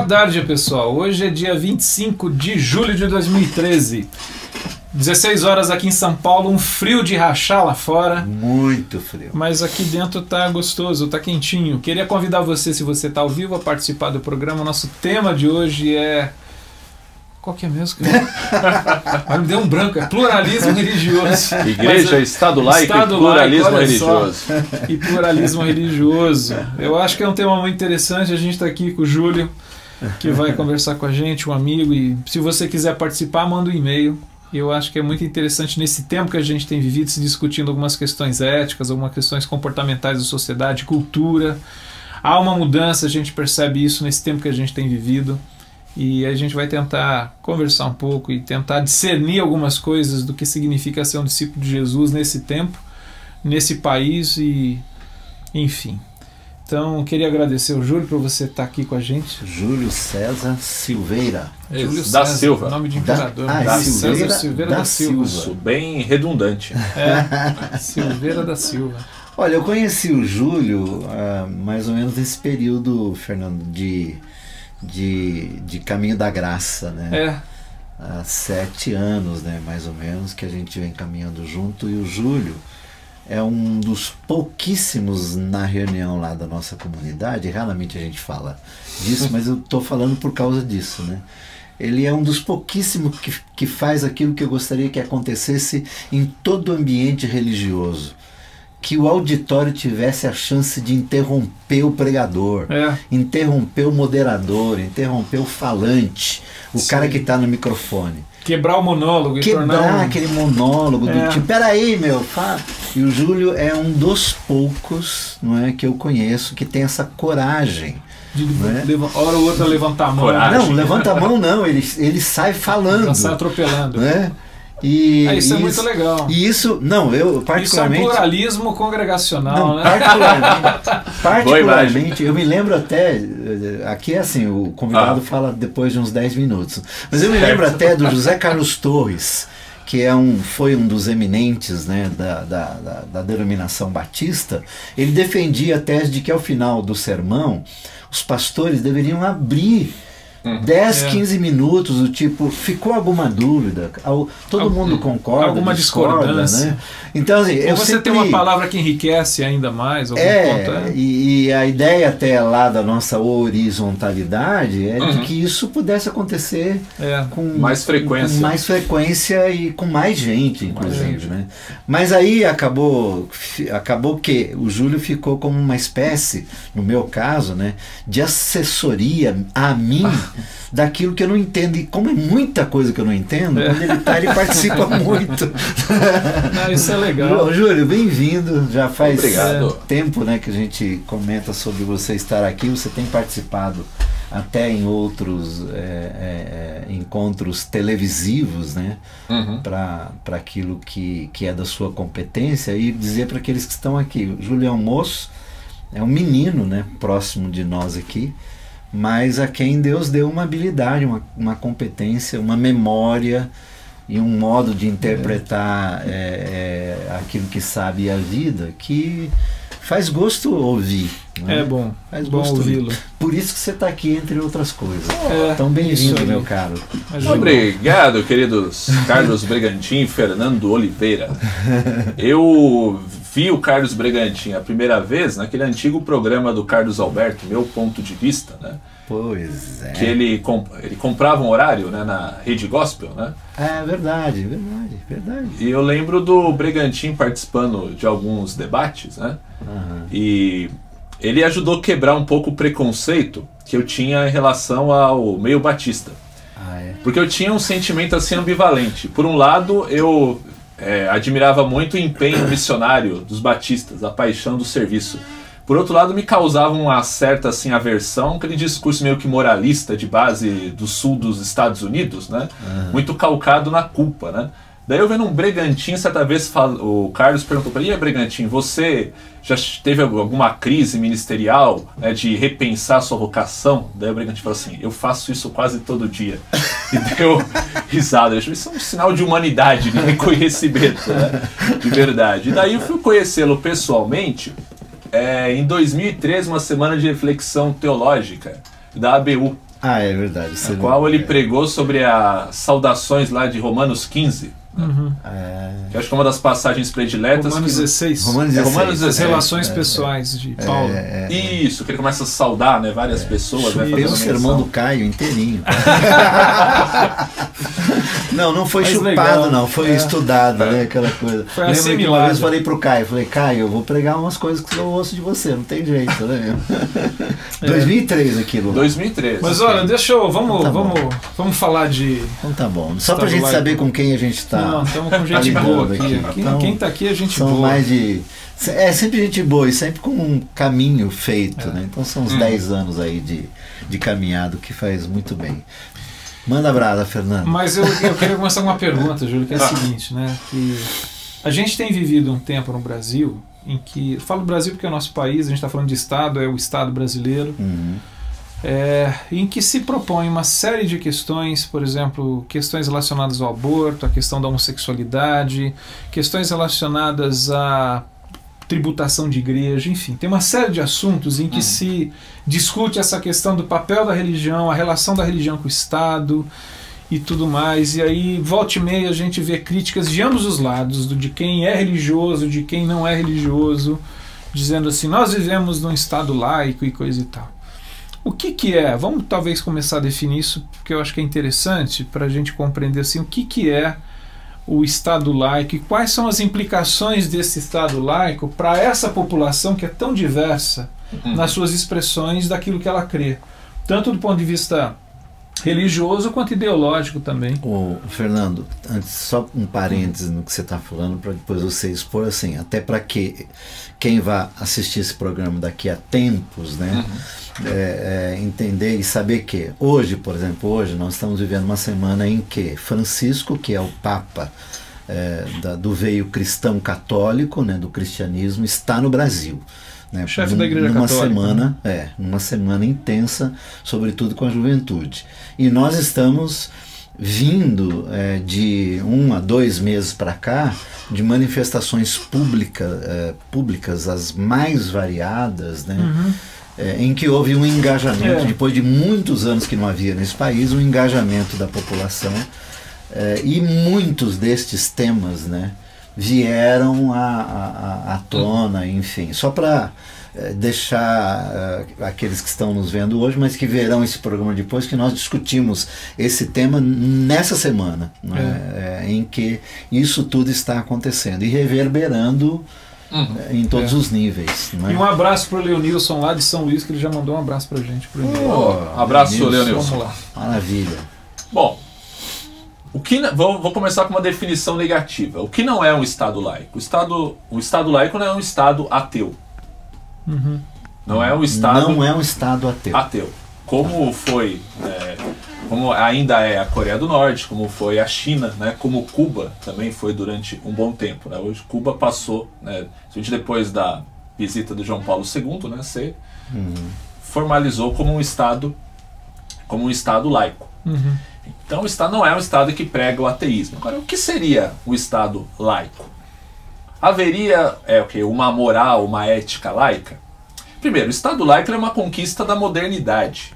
tarde, pessoal. Hoje é dia 25 de julho de 2013. 16 horas aqui em São Paulo, um frio de rachar lá fora. Muito frio. Mas aqui dentro tá gostoso, tá quentinho. Queria convidar você, se você tá ao vivo, a participar do programa. Nosso tema de hoje é... Qual que é mesmo? Me deu um branco. É pluralismo religioso. Igreja, Estado laico e pluralismo religioso. E pluralismo religioso. Eu acho que é um tema muito interessante. A gente está aqui com o Júlio, que vai conversar com a gente, um amigo. E se você quiser participar, manda um e-mail. Eu acho que é muito interessante nesse tempo que a gente tem vivido, se discutindo algumas questões éticas, algumas questões comportamentais da sociedade, cultura. Há uma mudança, a gente percebe isso nesse tempo que a gente tem vivido. E a gente vai tentar conversar um pouco e tentar discernir algumas coisas do que significa ser um discípulo de Jesus nesse tempo, nesse país e enfim. Então, queria agradecer ao Júlio por você estar aqui com a gente. Júlio César Silveira. Júlio da César, Silva. Nome de imperador. Silveira, Silveira da Silva. Isso, bem redundante. Silveira da Silva. Olha, eu conheci o Júlio mais ou menos nesse período, Fernando, de Caminho da Graça, né? Há 7 anos, né, mais ou menos, que a gente vem caminhando junto, e o Júlio é um dos pouquíssimos na reunião lá da nossa comunidade. Raramente a gente fala disso, mas eu estou falando por causa disso, né? Ele é um dos pouquíssimos que faz aquilo que eu gostaria que acontecesse em todo ambiente religioso. Que o auditório tivesse a chance de interromper o pregador, interromper o moderador, interromper o falante, o cara que está no microfone. Quebrar o monólogo e quebrar aquele monólogo do tipo, peraí, meu, E o Júlio é um dos poucos, não é, que eu conheço que tem essa coragem. Hora ou outra levantar a mão. Coragem. Não, levanta a mão não, ele sai falando. Já sai atropelando. Né? Isso é muito legal. E isso, não, eu particularmente... Isso é um pluralismo congregacional, né? Particularmente, eu me lembro até, aqui é assim, o convidado fala depois de uns 10 minutos, mas eu me lembro até do José Carlos Torres, que foi um dos eminentes, né, da denominação batista. Ele defendia a tese de que ao final do sermão, os pastores deveriam abrir 10, 15 minutos, do tipo, ficou alguma dúvida? Todo mundo concorda? Alguma discordância, né? Então, assim, você tem uma palavra que enriquece ainda mais? E a ideia até lá da nossa horizontalidade é de que isso pudesse acontecer com mais frequência e com mais gente, inclusive, né? Mas aí acabou que o Júlio ficou como uma espécie, no meu caso, né, de assessoria a mim daquilo que eu não entendo, e como é muita coisa que eu não entendo, quando ele participa muito. Isso é legal. Júlio, bem-vindo. Já faz tempo, né, que a gente comenta sobre você estar aqui. Você tem participado até em outros encontros televisivos, né, para aquilo que é da sua competência, e dizer para aqueles que estão aqui, o Júlio é um moço, é um menino, né, próximo de nós aqui, mas a quem Deus deu uma habilidade, uma competência, uma memória e um modo de interpretar aquilo que sabe e a vida, que faz gosto ouvir. Né? É bom, faz bom ouvi-lo. Por isso que você está aqui, entre outras coisas. Então, bem-vindo, meu caro. Obrigado, queridos Carlos Bregantin e Fernando Oliveira. Eu vi o Carlos Bregantin a primeira vez naquele antigo programa do Carlos Alberto, Meu Ponto de Vista, né? Pois é. Que ele comprava um horário, né, na Rede Gospel, né? É verdade. E eu lembro do Bregantin participando de alguns debates, né? E ele ajudou a quebrar um pouco o preconceito que eu tinha em relação ao meio batista. Porque eu tinha um sentimento assim ambivalente. Por um lado, eu admirava muito o empenho missionário dos batistas, a paixão do serviço. Por outro lado, me causava uma certa assim, aversão, aquele discurso meio que moralista de base do sul dos Estados Unidos, né? Muito calcado na culpa, né? Daí eu vendo um Bregantin, certa vez o Carlos perguntou para ele: Bregantin, você já teve alguma crise ministerial, né, de repensar a sua vocação? Daí o Bregantin falou assim: eu faço isso quase todo dia. E deu risada. Isso é um sinal de humanidade, de reconhecimento, né, de verdade. E daí eu fui conhecê-lo pessoalmente em 2013, uma semana de reflexão teológica da ABU. Ah, é verdade. A qual ele pregou sobre as saudações lá de Romanos 15. Uhum. Que eu acho que é uma das passagens prediletas. Romanos 16. Romanos 16. As relações pessoais de Paulo. Isso, que ele começa a saudar, né, várias pessoas. Chupei o sermão do Caio inteirinho. Não foi chupado, legal. Não, foi estudado, né, aquela coisa. Foi lembro que uma vez eu falei pro Caio, Caio, eu vou pregar umas coisas que eu ouço de você, não tem jeito, né? 2003 aquilo. 2003. Mas olha, vamos falar de... Então tá bom. Só pra gente saber com quem a gente tá. Não, estamos com gente boa aqui. Então, quem tá aqui é gente boa. São mais de... É sempre gente boa e sempre com um caminho feito, né? Então são uns 10 anos aí de caminhado que faz muito bem. Manda brasa, Fernando. Mas eu queria começar com uma pergunta, Júlio, que é a seguinte, né? Que a gente tem vivido um tempo no Brasil em que... Eu falo Brasil porque é o nosso país, a gente está falando de Estado, é o Estado brasileiro. Em que se propõe uma série de questões, por exemplo, questões relacionadas ao aborto, a questão da homossexualidade, questões relacionadas à tributação de igreja, enfim, tem uma série de assuntos em que se discute essa questão do papel da religião, a relação da religião com o Estado e tudo mais, e aí volta e meia a gente vê críticas de ambos os lados, de quem é religioso, de quem não é religioso, dizendo assim, nós vivemos num Estado laico e coisa e tal. O que é? Vamos talvez começar a definir isso, porque eu acho que é interessante para a gente compreender assim, o que é o Estado laico e quais são as implicações desse Estado laico para essa população que é tão diversa nas suas expressões daquilo que ela crê, tanto do ponto de vista religioso quanto ideológico também. Fernando, antes só um parênteses no que você está falando para depois você expor assim, até para que quem vai assistir esse programa daqui a tempos, né, entender e saber que hoje, por exemplo, hoje nós estamos vivendo uma semana em que Francisco, que é o Papa do veio cristão católico, né, do cristianismo, está no Brasil. Né, chefe da Igreja Católica. Numa semana intensa, sobretudo com a juventude. E nós estamos vindo de 1 a 2 meses para cá de manifestações públicas as mais variadas, né, em que houve um engajamento, depois de muitos anos que não havia nesse país, um engajamento da população, e muitos destes temas, né, vieram à tona, enfim, só para deixar aqueles que estão nos vendo hoje, mas que verão esse programa depois, que nós discutimos esse tema nessa semana, né, em que isso tudo está acontecendo e reverberando em todos os níveis. Né? E um abraço para o Leonilson lá de São Luís, que ele já mandou um abraço para a gente. Abraço, Leonilson. Vamos lá. Maravilha. Bom, vou começar com uma definição negativa. O que não é um Estado laico? O Estado laico não é um Estado ateu. Não é um Estado... Não é um Estado ateu. Ateu. Como foi... como ainda é a Coreia do Norte, como foi a China, né, como Cuba também foi durante um bom tempo. Né? Hoje Cuba passou, né, depois da visita do João Paulo II, né, se formalizou como um Estado laico. Então o Estado não é um Estado que prega o ateísmo. Agora, o que seria o Estado laico? Haveria uma moral, uma ética laica? Primeiro, o Estado laico é uma conquista da modernidade,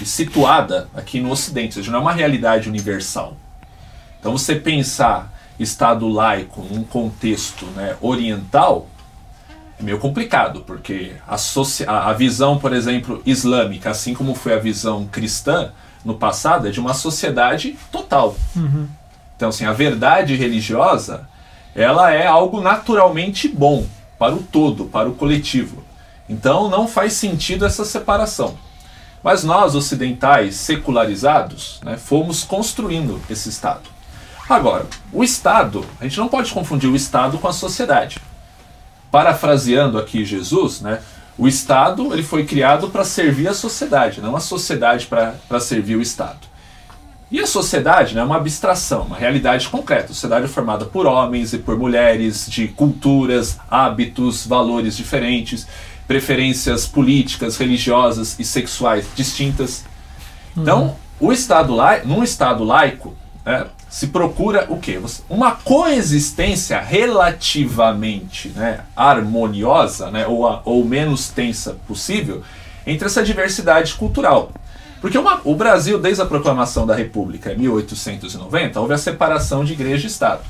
situada aqui no Ocidente, ou seja, não é uma realidade universal. Então você pensar Estado laico num contexto, né, oriental é meio complicado, porque a visão, por exemplo, islâmica, assim como foi a visão cristã no passado, é de uma sociedade total. Então assim, a verdade religiosa, ela é algo naturalmente bom para o todo, para o coletivo. Então não faz sentido essa separação. Mas nós, ocidentais, secularizados, né, fomos construindo esse Estado. Agora, o Estado, a gente não pode confundir o Estado com a sociedade. Parafraseando aqui Jesus, né, o Estado ele foi criado para servir a sociedade, não a sociedade para servir o Estado. E a sociedade, né, é uma abstração, uma realidade concreta. A sociedade é formada por homens e por mulheres, de culturas, hábitos, valores diferentes, preferências políticas, religiosas e sexuais distintas. Então, num Estado laico, né, se procura o quê? Uma coexistência relativamente, né, harmoniosa, né, ou menos tensa possível, entre essa diversidade cultural. Porque o Brasil, desde a proclamação da República em 1890, houve a separação de igreja e Estado.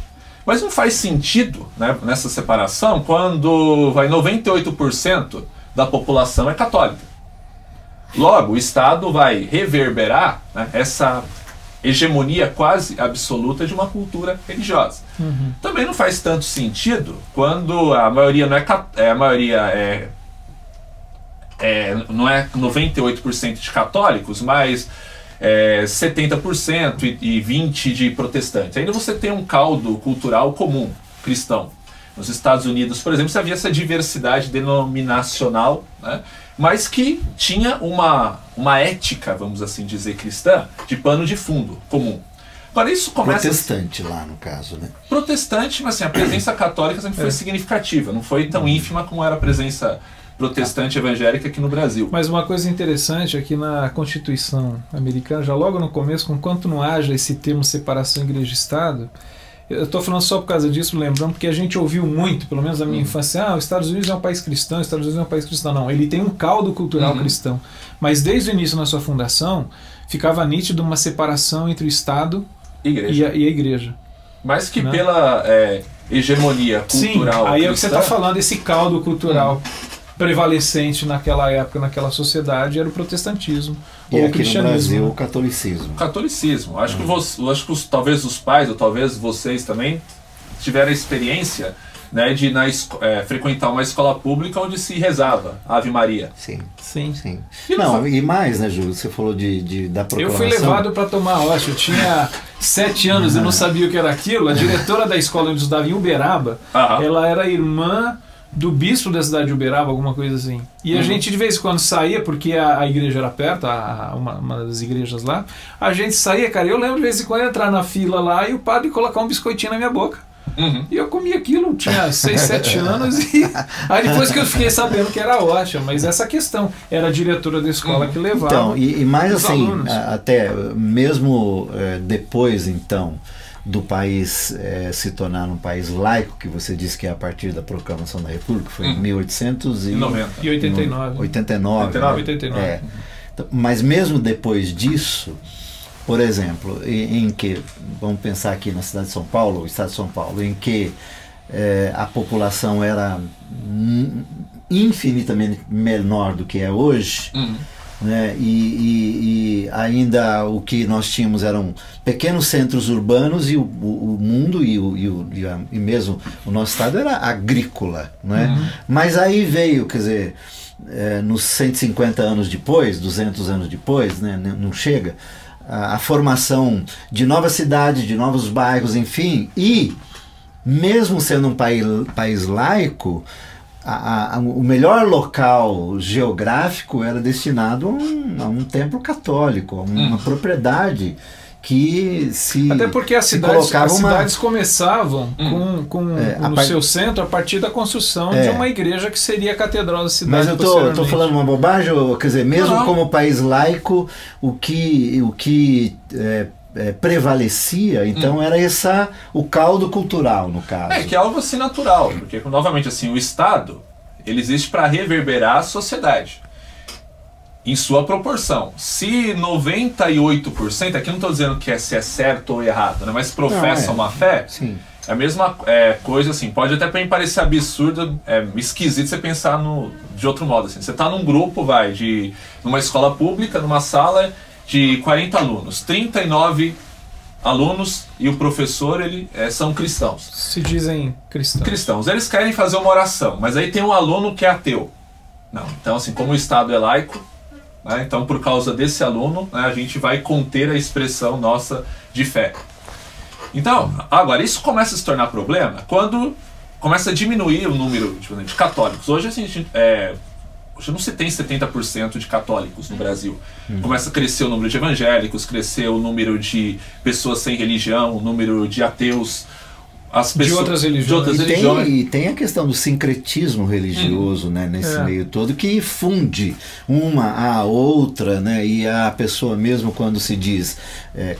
Mas não faz sentido, né, nessa separação quando 98% da população é católica. Logo, o Estado vai reverberar, né, essa hegemonia quase absoluta de uma cultura religiosa. Também não faz tanto sentido quando a maioria não não é 98% de católicos, mas 70% e 20% de protestantes. Ainda você tem um caldo cultural comum, cristão. Nos Estados Unidos, por exemplo, você havia essa diversidade denominacional, né, mas que tinha uma ética, vamos assim dizer, cristã, de pano de fundo comum. Agora isso começa... Protestante lá, no caso, né? Protestante, mas assim, a presença católica sempre foi significativa, não foi tão ínfima como era a presença protestante evangélica aqui no Brasil. Mas uma coisa interessante aqui na Constituição americana, já logo no começo, conquanto não haja esse termo separação igreja-estado, eu estou falando só por causa disso, lembrando, porque a gente ouviu muito, pelo menos na minha infância, os Estados Unidos é um país cristão, os Estados Unidos é um país cristão. Não, ele tem um caldo cultural cristão. Mas desde o início na sua fundação, ficava nítido uma separação entre o Estado e a igreja. Mas que pela hegemonia cultural cristã... Aí é o que você está falando, esse caldo cultural prevalecente naquela época, naquela sociedade, era o protestantismo. E ou aqui o cristianismo, no Brasil, né? o catolicismo. Catolicismo. Acho que talvez os pais, ou talvez vocês também, tiveram a experiência, né, de frequentar uma escola pública onde se rezava Ave Maria. Sim. E mais, né, Júlio? Você falou da proclamação. Eu fui levado para tomar hóstia. Eu tinha 7 anos e não sabia o que era aquilo. A diretora da escola onde eu estudava, em Uberaba, ela era irmã do bispo da cidade de Uberaba, alguma coisa assim. E a gente de vez em quando saía, porque a igreja era perto, uma das igrejas lá, a gente saía, cara, eu lembro de vez em quando entrar na fila lá e o padre colocar um biscoitinho na minha boca. E eu comia aquilo, tinha 6, 7 anos, e aí depois que eu fiquei sabendo que era ótimo, mas essa questão, era a diretora da escola que levava. Então, e mais assim, alunos. Até mesmo depois, então, do país se tornar um país laico, que você disse que é a partir da proclamação da República, foi em 1889. 89. Mas mesmo depois disso, por exemplo, em que, vamos pensar aqui na cidade de São Paulo, o estado de São Paulo, em que a população era infinitamente menor do que é hoje, né? E ainda o que nós tínhamos eram pequenos centros urbanos, e o mundo e mesmo o nosso estado era agrícola, né? Mas aí veio, quer dizer, nos 150 anos depois, 200 anos depois, né? Não chega, a formação de novas cidades, de novos bairros, enfim, e mesmo sendo um país laico, o melhor local geográfico era destinado a um templo católico, a uma propriedade que se até porque as cidades começavam no seu centro a partir da construção de uma igreja que seria a catedral da cidade. Mas eu estou falando uma bobagem, quer dizer, mesmo como país laico, o que prevalecia, então era o caldo cultural, no caso. Que é algo assim natural, porque novamente assim, o Estado, ele existe para reverberar a sociedade em sua proporção. Se 98%, aqui não estou dizendo que se é certo ou errado, né, mas professa uma fé, é a mesma coisa assim, pode até parecer absurdo, esquisito você pensar de outro modo assim. Você está num grupo, numa escola pública, numa sala de 40 alunos, 39 alunos e o professor, são cristãos. Se dizem cristãos. Cristãos. Eles querem fazer uma oração, mas aí tem um aluno que é ateu. Não. Então, assim, como o Estado é laico, né, então por causa desse aluno, né, a gente vai conter a expressão nossa de fé. Então, agora, isso começa a se tornar problema quando começa a diminuir o número de católicos. Hoje, assim, hoje não se tem 70% de católicos no Brasil. Começa a crescer o número de evangélicos, crescer o número de pessoas sem religião, o número de ateus. as pessoas, de outras religiões. E tem a questão do sincretismo religioso, né, nesse meio todo, que funde uma à outra, né, e a pessoa mesmo quando se diz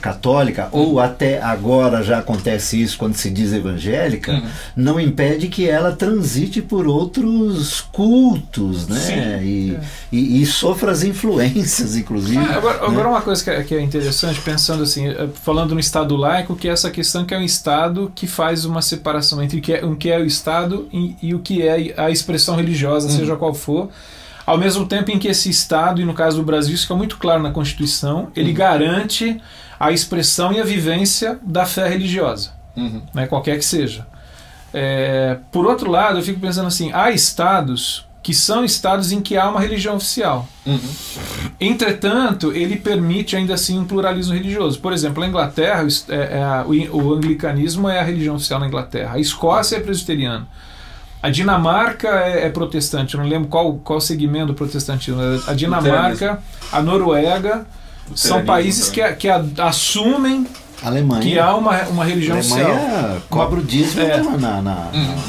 católica, ou até agora já acontece isso quando se diz evangélica, não impede que ela transite por outros cultos, né, e sofra as influências, inclusive. Agora uma coisa que é interessante, pensando assim, falando no Estado laico, que é essa questão que é um Estado que faz uma separação entre o que é o Estado e o que é a expressão religiosa, seja qual for, ao mesmo tempo em que esse Estado, e no caso do Brasil isso fica muito claro na Constituição, ele garante a expressão e a vivência da fé religiosa, né, qualquer que seja. Por outro lado, eu fico pensando assim, há estados que são estados em que há uma religião oficial. Entretanto, ele permite ainda assim um pluralismo religioso. Por exemplo, na Inglaterra, o anglicanismo é a religião oficial na Inglaterra. A Escócia é presbiteriana. A Dinamarca é protestante. Eu não lembro qual segmento do protestantismo. A Dinamarca, a Noruega, são países que assumem Alemanha, que há uma religião oficial. A Alemanha cobra o dízimo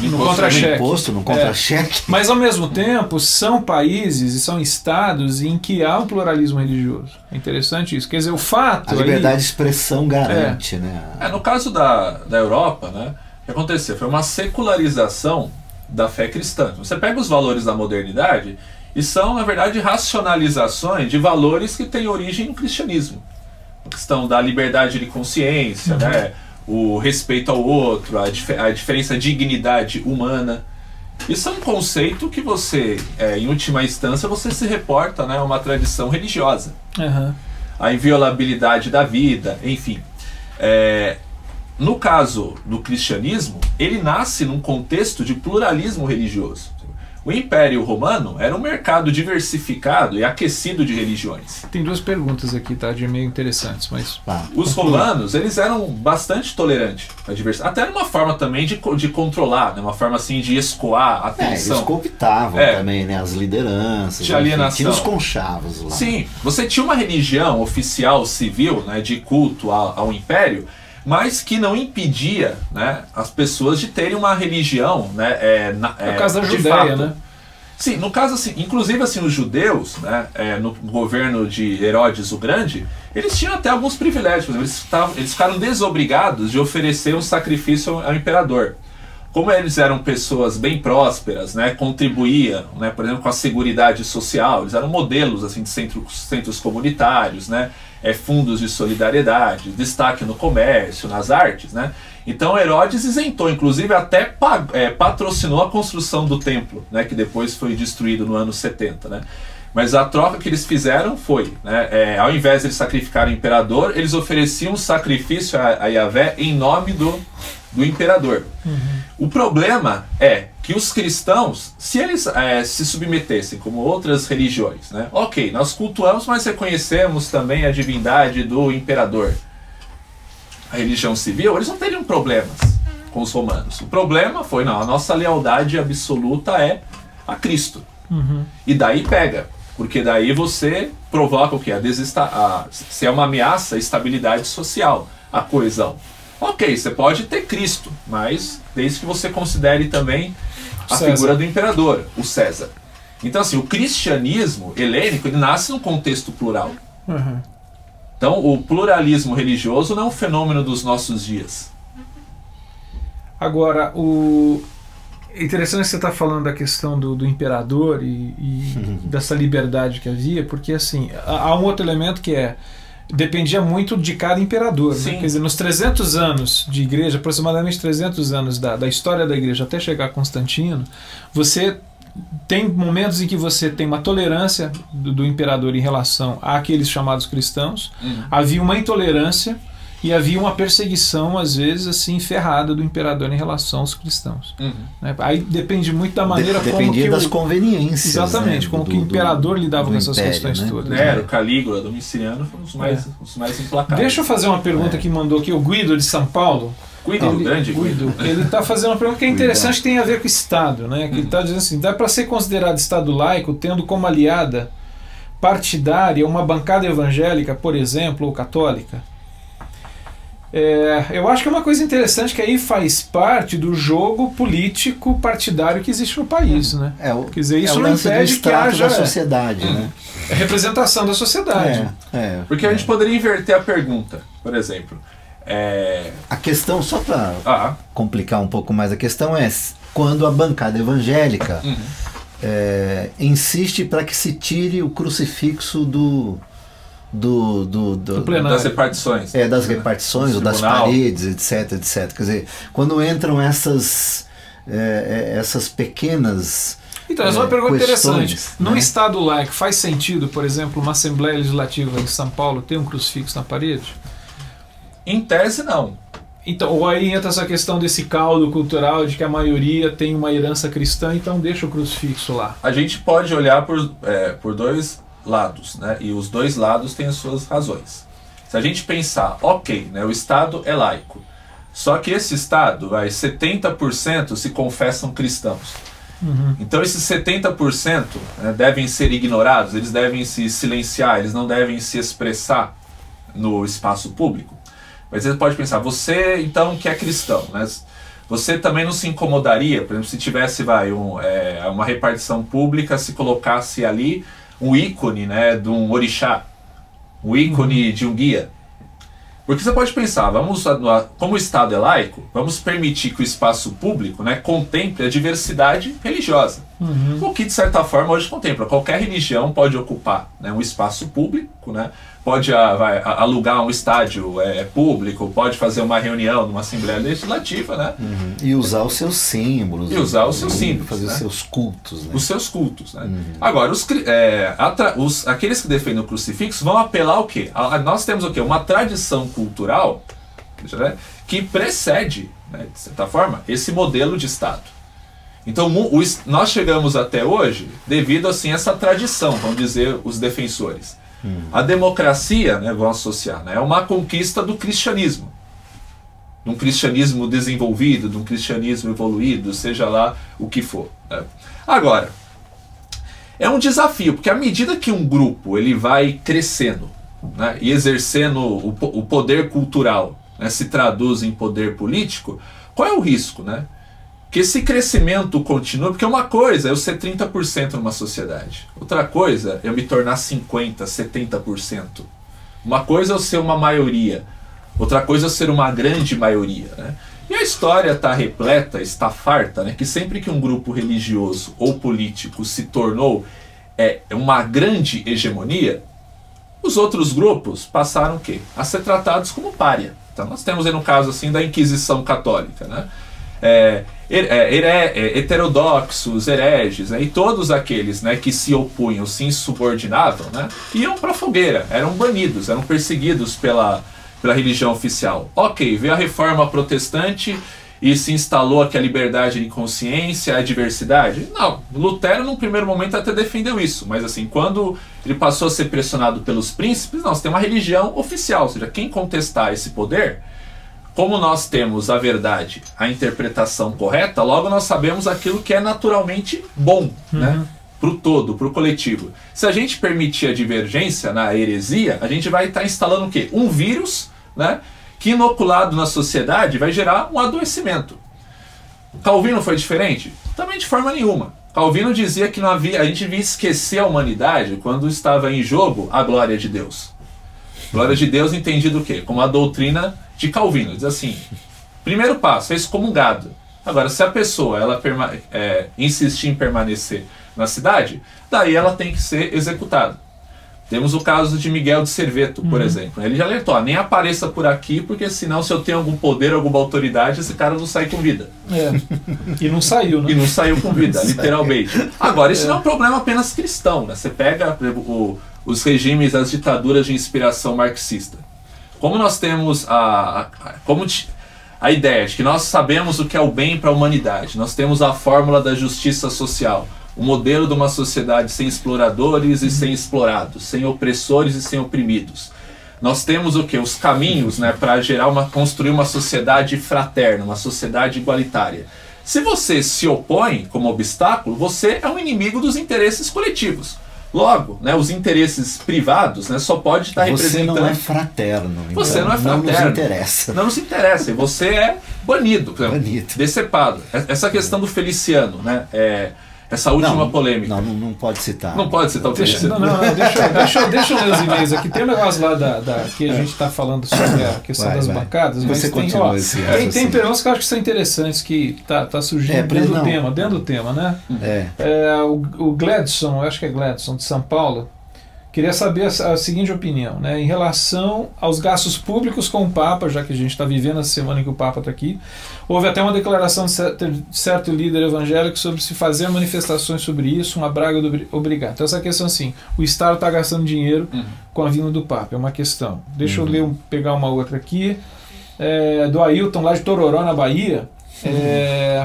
no contra-cheque. No contra-cheque. Mas ao mesmo tempo são países e são estados em que há um pluralismo religioso. É interessante isso. Quer dizer, o fato... A liberdade de expressão garante, né? No caso da Europa, né, o que aconteceu? Foi uma secularização da fé cristã. Você pega os valores da modernidade e são, na verdade, racionalizações de valores que têm origem no cristianismo. A questão da liberdade de consciência, né? O respeito ao outro, a diferença, a dignidade humana. Isso é um conceito que você, em última instância, você se reporta, né, a uma tradição religiosa. A inviolabilidade da vida, enfim. No caso do cristianismo, ele nasce num contexto de pluralismo religioso. O Império Romano era um mercado diversificado e aquecido de religiões. Tem duas perguntas aqui, tá? De meio interessantes, mas... Os romanos, eles eram bastante tolerantes à diversidade. Até numa forma também de controlar, né? Uma forma assim de escoar a atenção. Eles cooptavam também, né? As lideranças. De alienação. Tinha os conchavos lá. Sim, você tinha uma religião oficial, civil, né? De culto ao Império, mas que não impedia, né, as pessoas de terem uma religião, né, no caso da Judéia, né? Sim, no caso assim, inclusive assim, os judeus, né, no governo de Herodes o Grande, eles tinham até alguns privilégios. Por exemplo, eles ficaram desobrigados de oferecer um sacrifício ao imperador. Como eles eram pessoas bem prósperas, né, contribuíam, né, por exemplo, com a seguridade social, eles eram modelos assim de centros comunitários, né, fundos de solidariedade, destaque no comércio, nas artes, né? Então Herodes isentou, inclusive até patrocinou a construção do templo, né, que depois foi destruído no ano 70, né? Mas a troca que eles fizeram foi, né, ao invés de eles sacrificarem o imperador, eles ofereciam um sacrifício a Yahvé em nome do imperador. O problema é que os cristãos, se eles se submetessem como outras religiões, né, ok, nós cultuamos, mas reconhecemos também a divindade do imperador, a religião civil, eles não teriam problemas com os romanos. O problema foi, não, a nossa lealdade absoluta é a Cristo. E daí pega, porque daí você provoca o quê? Se é uma ameaça à estabilidade social, a coesão. Ok, você pode ter Cristo, mas desde que você considere também a figura do imperador, o César. Então assim, o cristianismo helênico, ele nasce num contexto plural. Então o pluralismo religioso não é um fenômeno dos nossos dias. Agora, é interessante que você está falando da questão do imperador e dessa liberdade que havia, porque assim, há um outro elemento que dependia muito de cada imperador, né? Quer dizer, nos 300 anos de igreja, aproximadamente 300 anos da história da igreja até chegar a Constantino, você tem momentos em que você tem uma tolerância do imperador em relação àqueles chamados cristãos, havia uma intolerância e havia uma perseguição, às vezes, assim, ferrada do imperador em relação aos cristãos. Né? Aí depende muito da maneira como que das conveniências. Exatamente, né? como que o imperador lidava com essas questões todas. Nero, Calígula, Domiciano foram os mais implacáveis. Deixa eu fazer uma pergunta que mandou aqui o Guido de São Paulo. Grande Guido. Ele está fazendo uma pergunta que é interessante, que tem a ver com o Estado. Né? Que ele está dizendo assim, dá para ser considerado Estado laico tendo como aliada partidária uma bancada evangélica, por exemplo, ou católica? Eu acho que é uma coisa interessante que aí faz parte do jogo político partidário que existe no país, né? Quer dizer, isso não impede que haja da sociedade, né? É representação da sociedade. Porque a gente poderia inverter a pergunta, por exemplo. A questão, só para complicar um pouco mais, a questão é quando a bancada evangélica insiste para que se tire o crucifixo das repartições. Das repartições, ou das paredes, etc. Quer dizer, quando entram essas pequenas. Então, essa é uma pergunta interessante. Num Estado laico, faz sentido, por exemplo, uma Assembleia Legislativa em São Paulo ter um crucifixo na parede? Em tese, não. Então, ou aí entra essa questão desse caldo cultural de que a maioria tem uma herança cristã, então deixa o crucifixo lá. A gente pode olhar por dois lados, né? E os dois lados têm as suas razões. Se a gente pensar, ok, né, o Estado é laico, só que esse Estado, 70% se confessam cristãos. Então esses 70%, né, devem ser ignorados, eles devem se silenciar, eles não devem se expressar no espaço público. Mas você pode pensar, você então que é cristão, né? Você também não se incomodaria, por exemplo, se tivesse uma repartição pública, se colocasse ali um ícone, né, de um orixá, um ícone de um guia. Porque você pode pensar, como o Estado é laico, vamos permitir que o espaço público, né, contemple a diversidade religiosa. O que, de certa forma, hoje contempla. Qualquer religião pode ocupar, né, um espaço público, né, pode alugar um estádio público, pode fazer uma reunião numa Assembleia Legislativa, né? E usar os seus símbolos. Fazer os seus cultos. Né? Os seus cultos. Né? Agora, aqueles que defendem o crucifixo vão apelar ao quê? Nós temos o quê? Uma tradição cultural, né, que precede, né, de certa forma, esse modelo de Estado. Então, nós chegamos até hoje devido assim, a essa tradição, vamos dizer, os defensores. A democracia, né, vão associar, né, é uma conquista do cristianismo. De um cristianismo desenvolvido, de um cristianismo evoluído, seja lá o que for. Né. Agora, é um desafio, porque à medida que um grupo ele vai crescendo, né, e exercendo o poder cultural, né, se traduz em poder político, qual é o risco, né? Que esse crescimento continue, porque uma coisa é eu ser 30% numa sociedade, outra coisa é eu me tornar 50%, 70%. Uma coisa é eu ser uma maioria, outra coisa é eu ser uma grande maioria. Né? E a história está repleta, está farta, né, que sempre que um grupo religioso ou político se tornou uma grande hegemonia, os outros grupos passaram o quê? A ser tratados como pária. Então nós temos aí no caso assim, da Inquisição Católica, né? Heterodoxos, hereges, né, e todos aqueles, né, que se opunham, se insubordinavam, né, iam para a fogueira, eram banidos, eram perseguidos pela religião oficial. Ok, veio a reforma protestante e se instalou aqui a liberdade de consciência, a diversidade. Não, Lutero num primeiro momento até defendeu isso, mas assim, quando ele passou a ser pressionado pelos príncipes, nós temos uma religião oficial, ou seja, quem contestar esse poder, como nós temos a verdade, a interpretação correta, logo nós sabemos aquilo que é naturalmente bom, né? Para o todo, para o coletivo. Se a gente permitir a divergência na heresia, a gente vai estar instalando o quê? Um vírus, né, que inoculado na sociedade vai gerar um adoecimento. Calvino foi diferente? Também de forma nenhuma. Calvino dizia que a gente devia esquecer a humanidade quando estava em jogo a glória de Deus. Glória de Deus entendido o quê? Como a doutrina de Calvino. Diz assim, primeiro passo, é excomungado. Agora, se a pessoa ela insistir em permanecer na cidade, daí ela tem que ser executada. Temos o caso de Miguel de Serveto, por exemplo. Ele já alertou, nem apareça por aqui, porque senão se eu tenho algum poder, alguma autoridade, esse cara não sai com vida. E não saiu, né? E não saiu com vida, literalmente. Agora, isso não é um problema apenas cristão, né? Você pega, por exemplo, os regimes, as ditaduras de inspiração marxista. Como nós temos a ideia de que nós sabemos o que é o bem para a humanidade, nós temos a fórmula da justiça social, o modelo de uma sociedade sem exploradores e sem explorados, sem opressores e sem oprimidos. Nós temos o quê? Os caminhos, né, para construir uma sociedade fraterna, uma sociedade igualitária. Se você se opõe como obstáculo, você é um inimigo dos interesses coletivos. Logo, né, os interesses privados, né, só pode estar representando... Você não é fraterno. Você não é fraterno. Não nos interessa. Não nos interessa. E você é banido. Banido. Decepado. Essa questão do Feliciano, né? Essa última polêmica. Não pode citar. Não pode citar o Feliciano. Deixa eu ler os e-mails aqui. Tem um negócio lá que a gente está falando sobre a questão das bancadas. Você continua esse tem perguntas que eu acho que são interessantes, que tá surgindo dentro do tema, né? O Gladson, eu acho que é Gladson, de São Paulo, queria saber a seguinte opinião, né, em relação aos gastos públicos com o Papa, já que a gente está vivendo a semana em que o Papa está aqui. Houve até uma declaração de certo líder evangélico sobre se fazer manifestações sobre isso, uma braga obrigada. Então essa questão assim, o Estado está gastando dinheiro com a vinda do Papa, é uma questão. Deixa eu pegar uma outra aqui, do Ailton, lá de Tororó, na Bahia.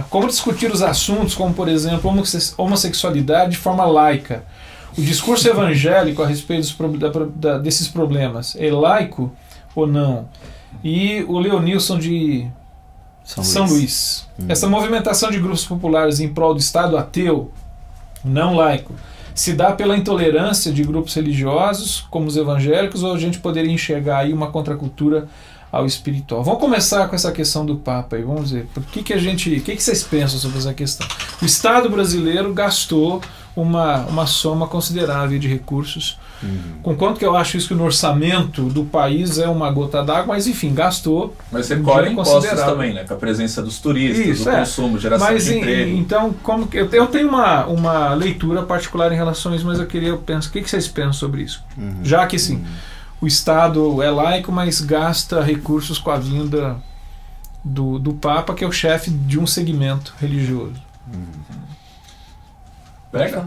Como discutir os assuntos como, por exemplo, homossexualidade de forma laica? O discurso evangélico a respeito desses problemas é laico ou não? E o Leonilson de São Luís. Essa movimentação de grupos populares em prol do Estado ateu, não laico, se dá pela intolerância de grupos religiosos, como os evangélicos, ou a gente poderia enxergar aí uma contracultura ao espiritual? Vamos começar com essa questão do Papa aí, vamos ver. O que vocês pensam sobre essa questão? O Estado brasileiro gastou uma soma considerável de recursos. Com quanto que eu acho isso que no orçamento do país é uma gota d'água, mas enfim, gastou. Mas você colhe impostos também, né? Com a presença dos turistas, do consumo, geração de emprego. Então, como que eu tenho uma leitura particular em relação a isso, mas eu penso, o que vocês pensam sobre isso? Já que sim, o Estado é laico, mas gasta recursos com a vinda do Papa, que é o chefe de um segmento religioso. Pega?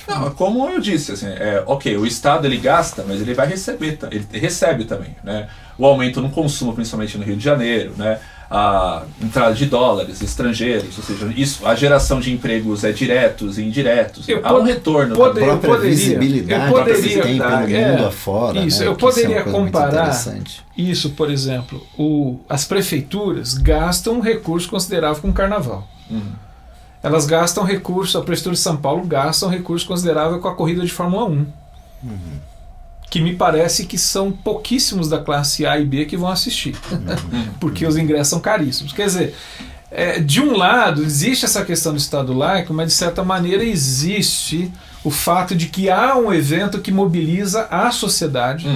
Não, como eu disse, assim, ok, o Estado ele gasta, mas ele vai receber, ele recebe também, né? O aumento no consumo, principalmente no Rio de Janeiro, né? A entrada de dólares estrangeiros, ou seja, isso, a geração de empregos diretos e indiretos. Há um retorno. A própria visibilidade que se tem pelo mundo afora. Isso, né? Eu poderia comparar isso, por exemplo, as prefeituras gastam um recurso considerável com o carnaval. Elas gastam recurso, a Prefeitura de São Paulo gasta um recurso considerável com a corrida de Fórmula 1. Que me parece que são pouquíssimos da classe A e B que vão assistir. Porque os ingressos são caríssimos. Quer dizer, de um lado existe essa questão do Estado laico, mas de certa maneira existe o fato de que há um evento que mobiliza a sociedade.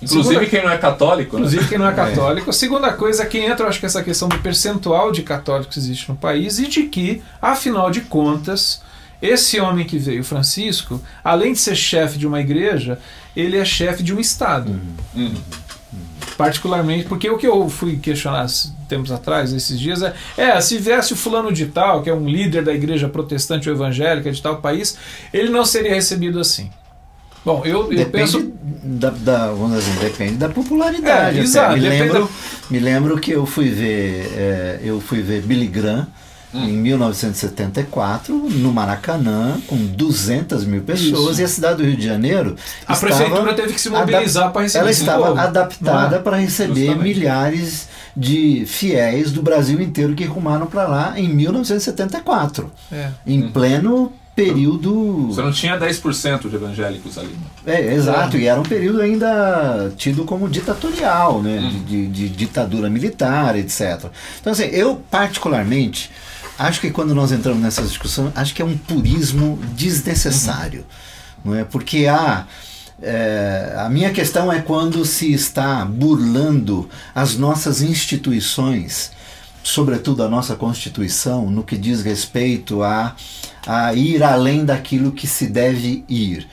Inclusive quem não é católico. Inclusive quem não é católico. A segunda coisa que entra, eu acho que essa questão do percentual de católicos que existe no país e de que, afinal de contas, esse homem que veio, Francisco, além de ser chefe de uma igreja, ele é chefe de um Estado. Particularmente, porque o que eu fui questionar tempos atrás, esses dias, se viesse o fulano de tal, que é um líder da igreja protestante ou evangélica de tal país, ele não seria recebido assim. Bom, eu penso... depende da popularidade. Exato, me lembro que eu fui ver Billy Graham em 1974, no Maracanã, com 200 mil pessoas, e a cidade do Rio de Janeiro... A prefeitura teve que se mobilizar para receber. Ela estava adaptada para receber justamente milhares de fiéis do Brasil inteiro que rumaram para lá em 1974, em pleno período... Você não tinha 10% de evangélicos ali. Exato, e era um período ainda tido como ditatorial, né? De ditadura militar, etc. Então, assim, eu particularmente acho que quando nós entramos nessa discussão, acho que é um purismo desnecessário, não é? Porque a minha questão é quando se está burlando as nossas instituições, sobretudo a nossa Constituição, no que diz respeito a ir além daquilo que se deve ir.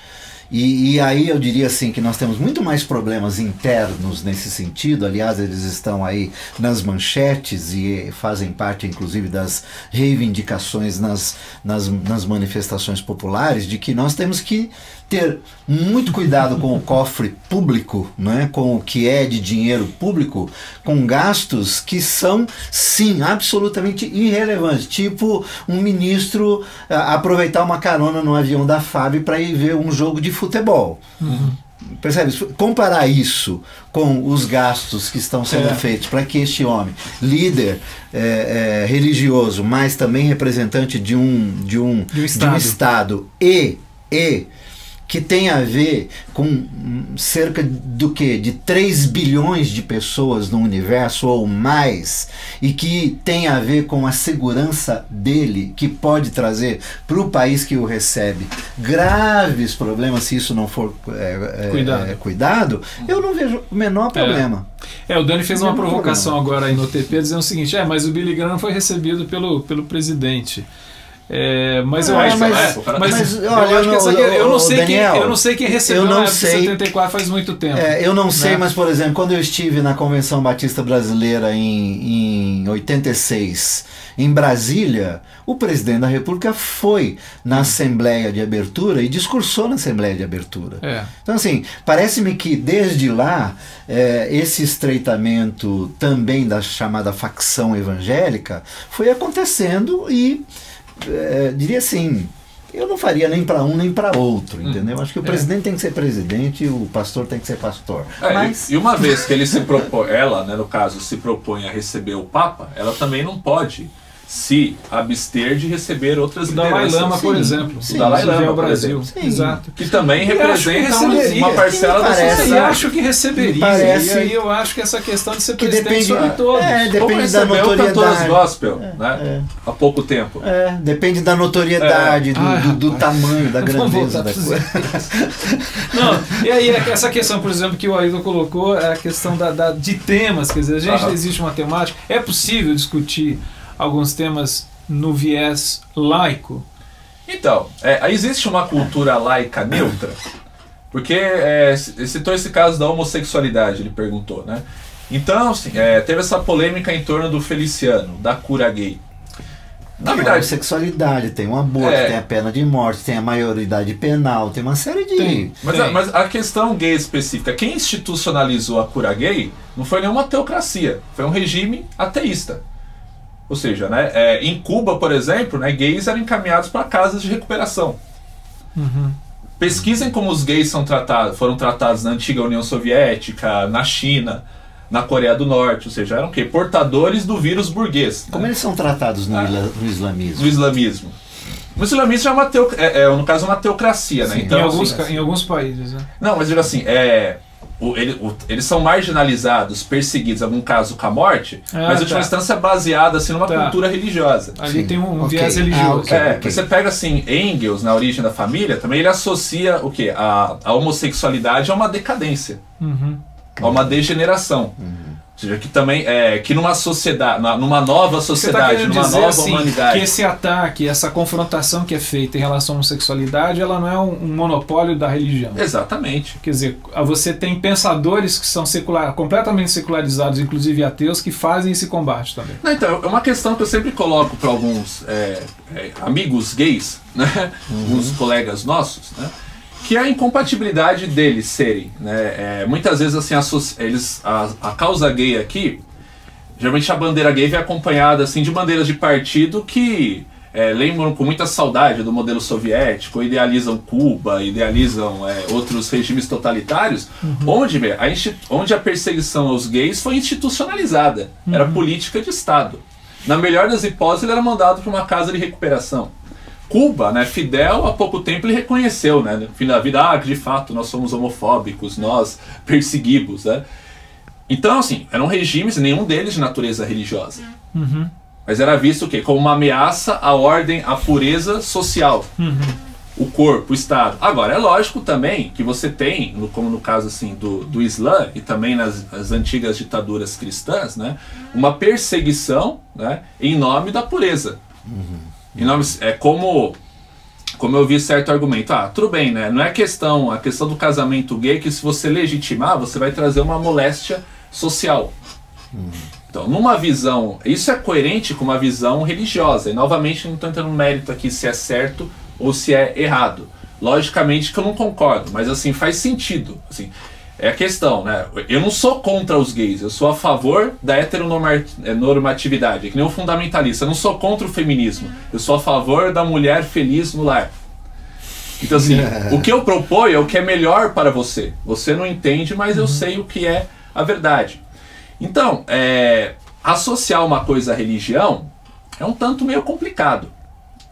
E aí eu diria assim que nós temos muito mais problemas internos nesse sentido. Aliás, eles estão aí nas manchetes e fazem parte inclusive das reivindicações nas manifestações populares, de que nós temos que ter muito cuidado com o cofre público, né, com o que é de dinheiro público, com gastos que são, sim, absolutamente irrelevantes. Tipo um ministro aproveitar uma carona no avião da FAB para ir ver um jogo de futebol. Percebe? Comparar isso com os gastos que estão sendo feitos para que este homem, líder religioso, mas também representante de um Estado e que tem a ver com cerca do que? De 3 bilhões de pessoas no universo ou mais, e que tem a ver com a segurança dele, que pode trazer para o país que o recebe graves problemas se isso não for cuidado, eu não vejo o menor problema. O Dani fez uma provocação agora aí no TP dizendo o seguinte, mas o Billy Graham foi recebido pelo presidente. Mas eu acho que eu não sei quem recebeu na época de 74, faz muito tempo. Eu não sei, mas por exemplo, quando eu estive na Convenção Batista Brasileira em 86, em Brasília, o presidente da República foi na Assembleia de Abertura e discursou na Assembleia de Abertura. Então assim, parece-me que desde lá esse estreitamento também da chamada facção evangélica foi acontecendo e diria assim, eu não faria nem para um nem para outro, entendeu? Acho que o presidente tem que ser presidente e o pastor tem que ser pastor. E uma vez que ele se propõe, ela, né, no caso, se propõe a receber o Papa, ela também não pode se abster de receber outras lideranças. O Dalai Lama, por exemplo. O Dalai Lama, por exemplo. Exato. Que também representa uma parcela da sociedade. Eu acho que receberia. E aí eu acho que essa questão de ser presidente sobre todos. Depende da notoriedade. Cantoras gospel, né? Há pouco tempo. Depende da notoriedade, do tamanho, da grandeza da coisa. Não, e aí essa questão, por exemplo, que o Ailton colocou, é a questão de temas. Quer dizer, existe uma temática. É possível discutir alguns temas no viés laico? Então, existe uma cultura laica neutra? Porque citou esse caso da homossexualidade, ele perguntou, né? Então, assim, teve essa polêmica em torno do Feliciano, da cura gay. Na verdade, sexualidade, tem um aborto, tem a pena de morte, tem a maioridade penal, tem uma série de... Mas a questão gay específica, quem institucionalizou a cura gay não foi nenhuma teocracia, foi um regime ateísta. Ou seja, né, em Cuba, por exemplo, né, gays eram encaminhados para casas de recuperação. Pesquisem como os gays foram tratados na antiga União Soviética, na China, na Coreia do Norte. Ou seja, eram o quê? Portadores do vírus burguês. Como eles são tratados no islamismo? No islamismo. O islamismo é no caso, uma teocracia. Né? Então, em alguns países. Né? Não, mas digo assim, eles são marginalizados, perseguidos, em algum caso com a morte, mas em última instância baseada assim, numa cultura religiosa. Ali tem um viés religioso. Você pega assim, Engels, na Origem da Família, também ele associa o quê? A homossexualidade a uma decadência, a uma degeneração. Ou seja, que também que numa sociedade, numa nova sociedade, numa nova humanidade. Que esse ataque, essa confrontação que é feita em relação à homossexualidade, ela não é um monopólio da religião. Exatamente. Quer dizer, você tem pensadores que são completamente secularizados, inclusive ateus, que fazem esse combate também. Não, então, é uma questão que eu sempre coloco para alguns amigos gays, né? Uns colegas nossos, né? Que é a incompatibilidade deles serem, né? Muitas vezes assim, a causa gay aqui, geralmente a bandeira gay vem acompanhada assim, de bandeiras de partido que lembram com muita saudade do modelo soviético, idealizam Cuba, idealizam outros regimes totalitários, onde a perseguição aos gays foi institucionalizada, era política de Estado. Na melhor das hipóteses, ele era mandado para uma casa de recuperação. Cuba, né, Fidel, há pouco tempo ele reconheceu, né, no fim da vida, que de fato nós somos homofóbicos, nós perseguimos, né? Então, assim, eram regimes, nenhum deles de natureza religiosa. Mas era visto o quê? Como uma ameaça à ordem, à pureza social. O corpo, o Estado. Agora, é lógico também que você tem, como no caso assim, do Islã e também nas antigas ditaduras cristãs, né, uma perseguição, né, em nome da pureza. Como eu vi certo argumento, tudo bem, né? Não é a questão do casamento gay que se você legitimar, você vai trazer uma moléstia social. Então, numa visão, isso é coerente com uma visão religiosa. E novamente, não estou entrando no mérito aqui se é certo ou se é errado. Logicamente que eu não concordo, mas assim, faz sentido. Assim, é a questão, né? Eu não sou contra os gays, eu sou a favor da heteronormatividade, é que nem o fundamentalista. Eu não sou contra o feminismo, eu sou a favor da mulher feliz no lar. Então assim, o que eu proponho é o que é melhor para você. Você não entende, mas eu sei o que é a verdade. Então, associar uma coisa à religião é um tanto meio complicado.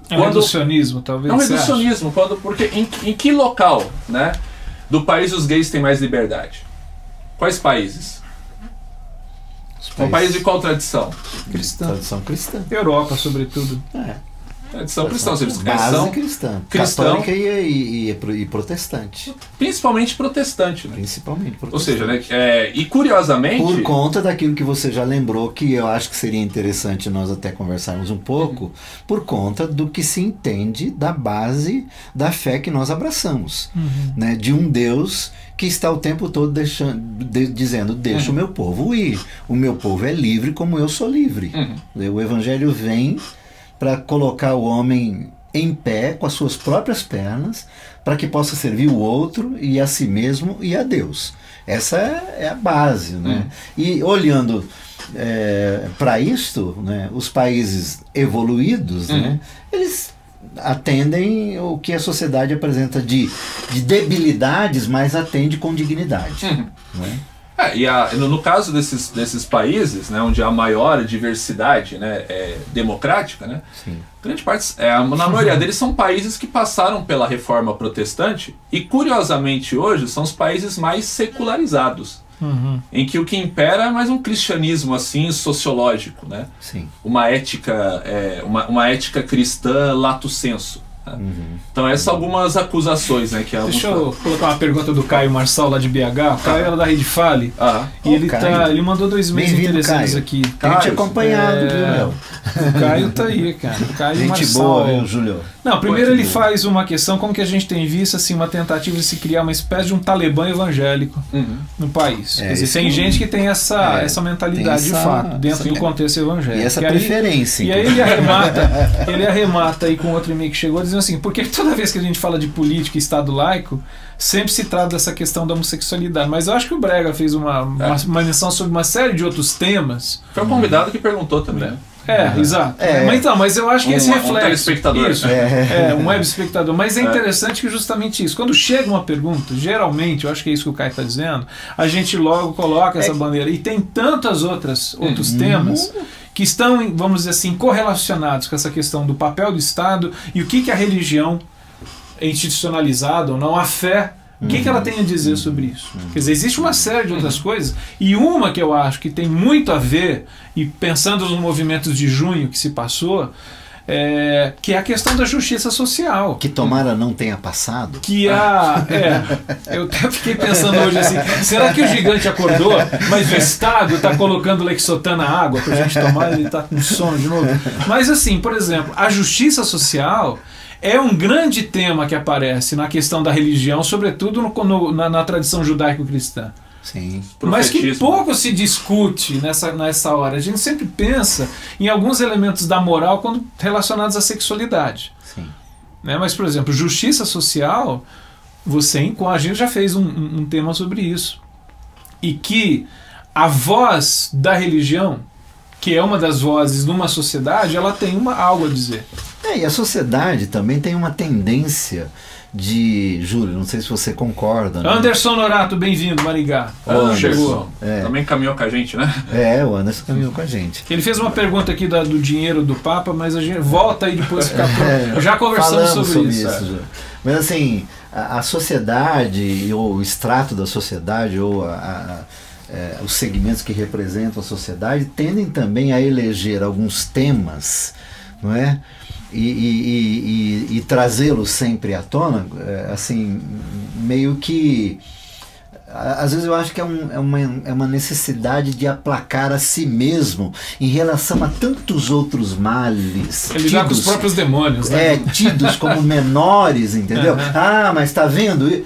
É um reducionismo, talvez. É um reducionismo, porque em que local, né, do país os gays têm mais liberdade? Quais países? Um país de qual tradição? Cristã. Tradição cristã. Europa, sobretudo. Tradição cristã, base cristã. Católica e protestante. Principalmente protestante, né? Principalmente protestante. Ou seja, né, e curiosamente... Por conta daquilo que você já lembrou, que eu acho que seria interessante nós até conversarmos um pouco, por conta do que se entende da base da fé que nós abraçamos. Né? De um Deus que está o tempo todo dizendo, deixa o meu povo ir. O meu povo é livre como eu sou livre. O Evangelho vem para colocar o homem em pé com as suas próprias pernas, para que possa servir o outro e a si mesmo e a Deus. Essa é a base, né? E olhando para isto, né, os países evoluídos, né, eles atendem o que a sociedade apresenta de debilidades, mas atende com dignidade. Né? No caso desses países, né, onde há maior diversidade, né, democrática, né, grande parte, na maioria deles são países que passaram pela reforma protestante e, curiosamente, hoje são os países mais secularizados, em que o que impera é mais um cristianismo assim sociológico, né? Uma ética, uma ética cristã lato sensu. Então essas são algumas acusações, né, que Deixa eu colocar uma pergunta do Caio Marçal lá de BH. O Caio era da Rede Fale. E ele mandou 2 e-mails interessantes aqui. Tem te acompanhado, viu, meu? O Caio tá aí, cara. O Caio gente Marçal, boa, viu, Júlio? Não, primeiro ele faz uma questão, como que a gente tem visto assim, uma tentativa de se criar uma espécie de um talibã evangélico no país. Quer dizer, tem gente que tem essa mentalidade de fato, dentro do contexto evangélico. E essa preferência. E aí ele arremata aí com outro e-mail que chegou, dizendo assim, porque toda vez que a gente fala de política e Estado laico, sempre se trata dessa questão da homossexualidade. Mas eu acho que o Brega fez uma menção sobre uma série de outros temas. Foi um convidado que perguntou também, né? Exato. Mas eu acho que esse reflexo. Um telespectador. Isso, um web espectador. Mas é interessante que justamente isso. Quando chega uma pergunta, geralmente, eu acho que é isso que o Caio está dizendo, a gente logo coloca essa bandeira. E tem tantos outros temas que estão, vamos dizer assim, correlacionados com essa questão do papel do Estado e o que a religião é institucionalizada ou não, a fé. O que ela tem a dizer sobre isso? Quer dizer, existe uma série de outras coisas, e uma que eu acho que tem muito a ver, e pensando nos movimentos de junho que se passou, que é a questão da justiça social. Que tomara não tenha passado. Eu até fiquei pensando hoje assim, será que o gigante acordou, mas o Estado está colocando Lexotan na água para a gente tomar, ele está com sono de novo? Mas assim, por exemplo, a justiça social é um grande tema que aparece na questão da religião, sobretudo na tradição judaico-cristã. Mas que pouco se discute nessa hora. A gente sempre pensa em alguns elementos da moral quando relacionados à sexualidade. Né? Mas, por exemplo, justiça social, a gente já fez um tema sobre isso. E que a voz da religião, que é uma das vozes numa sociedade, ela tem algo a dizer. E a sociedade também tem uma tendência de... Júlio, não sei se você concorda. Né? Anderson Norato, bem-vindo, Maringá. Chegou. Também caminhou com a gente, né? O Anderson caminhou com a gente. Ele fez uma pergunta aqui do dinheiro do Papa, mas a gente volta aí depois ficar já conversamos sobre isso. Mas assim, a sociedade, ou o extrato da sociedade, ou os segmentos que representam a sociedade, tendem também a eleger alguns temas, não é? E trazê-los sempre à tona, assim, meio que... Às vezes eu acho que é uma necessidade de aplacar a si mesmo em relação a tantos outros males. Ele lidar com os próprios demônios, né? Tidos como menores, entendeu? Mas tá vendo?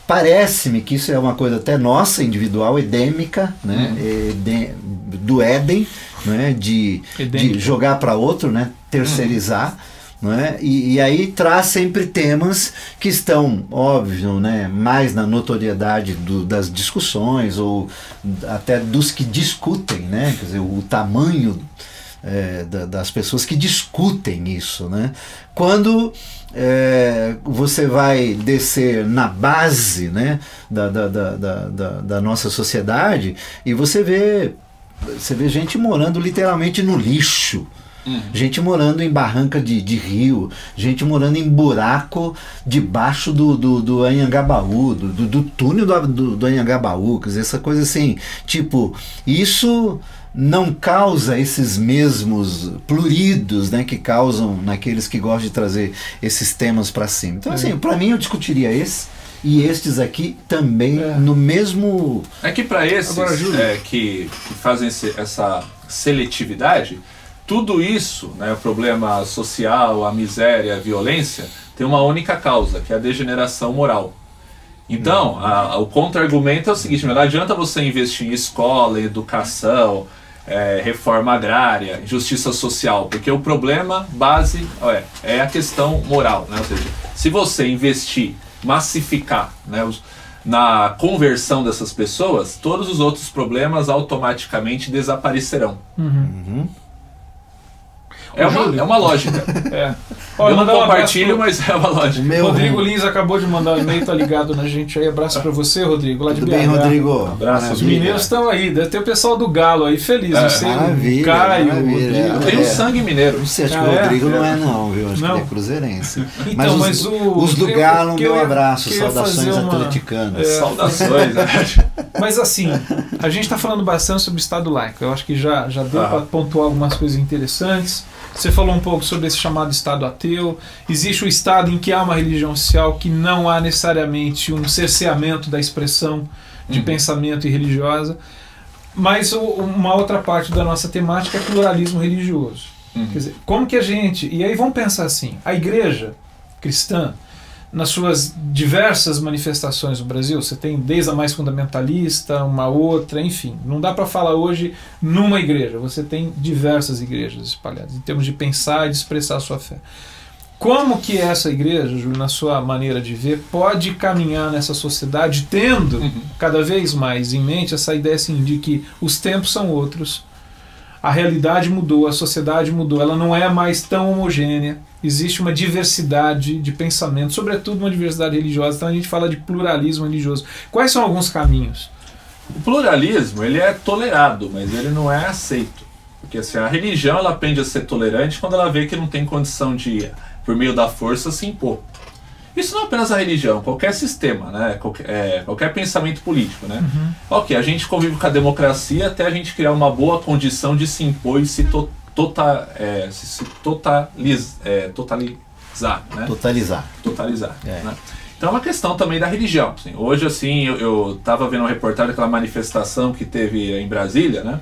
Parece-me que isso é uma coisa até nossa, individual, edêmica, né? Do Éden, né? De jogar para outro, né? Terceirizar. Não é? E aí traz sempre temas que estão, óbvio, né, mais na notoriedade das discussões, ou até dos que discutem, né? Quer dizer, o tamanho das pessoas que discutem isso, né? Quando você vai descer na base, né, da nossa sociedade, e você vê gente morando literalmente no lixo, Gente morando em barranca de rio, gente morando em buraco debaixo do Anhangabaú, do túnel do Anhangabaú, quer dizer, essa coisa assim, tipo, isso não causa esses mesmos pluridos, né, que causam naqueles que gostam de trazer esses temas para cima. Então, assim, para mim eu discutiria esse e estes aqui também no mesmo... É que para esses Agora, que fazem essa seletividade, tudo isso, né, o problema social, a miséria, a violência, tem uma única causa, que é a degeneração moral. Então, o contra-argumento é o seguinte: não adianta você investir em escola, educação, reforma agrária, justiça social, porque o problema base é a questão moral, né? Ou seja, se você investir, massificar, né, na conversão dessas pessoas, todos os outros problemas automaticamente desaparecerão. É uma lógica. Eu não compartilho, mas é uma lógica. Rodrigo Lins acabou de mandar um e-mail, tá ligado na gente aí. Abraço pra você, Rodrigo, lá de Tudo BH. bem, Rodrigo? Abraço. Os mineiros estão aí, deve ter o pessoal do Galo aí feliz. Você, maravilha, Caio, maravilha. Rodrigo. Tem um sangue mineiro. Não sei, acho que o Rodrigo não é não, viu? Acho que ele é cruzeirense. Então, mas os do Galo, meu abraço, saudações atleticanas. Saudações, né? Mas assim, a gente está falando bastante sobre o Estado laico. Eu acho que já deu para pontuar algumas coisas interessantes. Você falou um pouco sobre esse chamado Estado ateu. Existe o Estado em que há uma religião oficial, que não há necessariamente um cerceamento da expressão de pensamento e religiosa. Mas uma outra parte da nossa temática é pluralismo religioso. Quer dizer, como que a gente... E aí vamos pensar assim, a igreja cristã, nas suas diversas manifestações no Brasil, você tem desde a mais fundamentalista, uma outra, enfim, não dá para falar hoje numa igreja, você tem diversas igrejas espalhadas, em termos de pensar e de expressar a sua fé. Como que essa igreja, Júlio, na sua maneira de ver, pode caminhar nessa sociedade tendo cada vez mais em mente essa ideia assim, de que os tempos são outros, a realidade mudou, a sociedade mudou, ela não é mais tão homogênea, existe uma diversidade de pensamento, sobretudo uma diversidade religiosa, então a gente fala de pluralismo religioso. Quais são alguns caminhos? O pluralismo, ele é tolerado, mas ele não é aceito. Porque assim, a religião, ela aprende a ser tolerante quando ela vê que não tem condição de, por meio da força, se impor. Isso não é apenas a religião, qualquer sistema, né? Qualquer pensamento político, né? Ok, a gente convive com a democracia até a gente criar uma boa condição de se impor e se totalizar, né? Totalizar. Né? Então é uma questão também da religião. Assim. Hoje, assim, eu estava vendo uma reportagem daquela manifestação que teve em Brasília, né?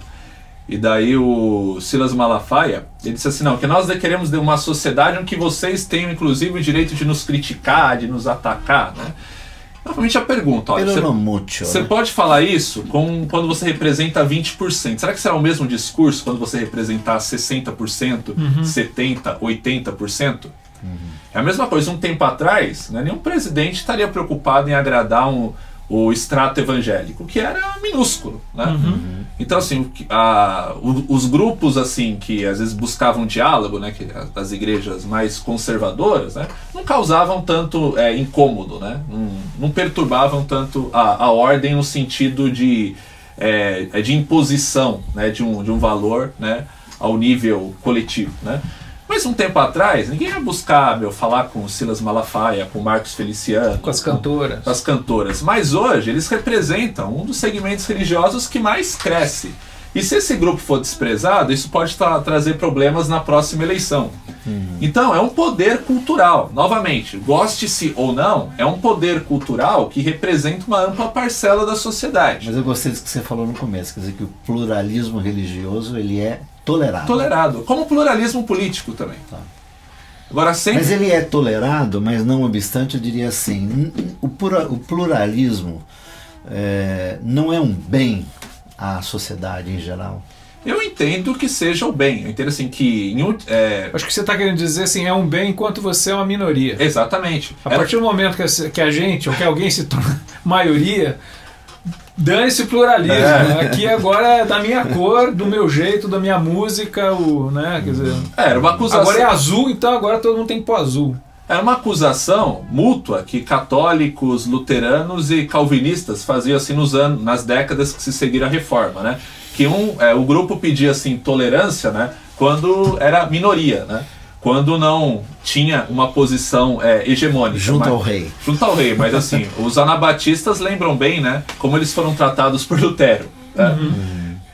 E daí o Silas Malafaia, ele disse assim, não, que nós queremos uma sociedade em que vocês tenham inclusive o direito de nos criticar, de nos atacar, né? Novamente a pergunta, olha, você pode falar isso quando você representa 20%. Será que será o mesmo discurso quando você representar 60%, 70%, 80%? É a mesma coisa, um tempo atrás, né, nenhum presidente estaria preocupado em agradar o extrato evangélico, que era minúsculo, né? Então, assim, os grupos, assim, que às vezes buscavam diálogo, né, das igrejas mais conservadoras, né, não causavam tanto incômodo, né? Não perturbavam tanto a ordem no sentido de imposição, né, de um valor, né, ao nível coletivo, né? Mas um tempo atrás, ninguém ia buscar falar com o Silas Malafaia, com o Marcos Feliciano. Com as cantoras. Com as cantoras. Mas hoje eles representam um dos segmentos religiosos que mais cresce. E se esse grupo for desprezado, isso pode trazer problemas na próxima eleição. Então é um poder cultural. Novamente, goste-se ou não, é um poder cultural que representa uma ampla parcela da sociedade. Mas eu gostei disso que você falou no começo, quer dizer que o pluralismo religioso ele é tolerado. Tolerado, como o pluralismo político também. Tá. Agora, sempre... Mas ele é tolerado, mas não obstante, eu diria assim, o pluralismo não é um bem à sociedade em geral. Eu entendo que seja o bem. Eu entendo assim que... Acho que você está querendo dizer assim, é um bem enquanto você é uma minoria. Exatamente. A partir do momento que a gente, ou que alguém se torna maioria, dane-se o pluralismo. Né? Aqui agora é da minha cor, do meu jeito, da minha música, né? Quer dizer, era uma acusação. Agora é azul, então agora todo mundo tem que pôr azul. Era uma acusação mútua que católicos, luteranos e calvinistas faziam assim nas décadas que se seguiram a reforma, né? que o grupo pedia assim, tolerância, né, quando era minoria, né? Quando não tinha uma posição hegemônica. Junto ao rei. Junto ao rei, mas assim, os anabatistas lembram bem, né, como eles foram tratados por Lutero. Né?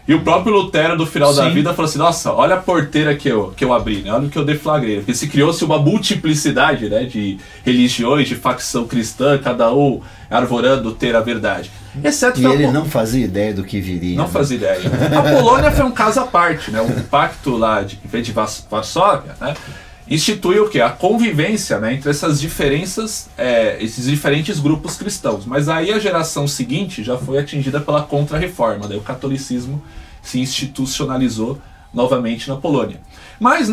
E o próprio Lutero, no final da vida, falou assim, nossa, olha a porteira que eu abri, né? Olha o que eu deflagrei. Porque se criou-se uma multiplicidade, né, de religiões, de facção cristã, cada um arvorando ter a verdade. Exceto e ele não fazia ideia do que viria. Não fazia ideia. A Polônia foi um caso à parte, né? O pacto lá de Varsóvia, né, instituiu o quê? A convivência, né, entre essas diferenças, esses diferentes grupos cristãos. Mas aí a geração seguinte já foi atingida pela Contra-Reforma, daí o catolicismo se institucionalizou novamente na Polônia. Mas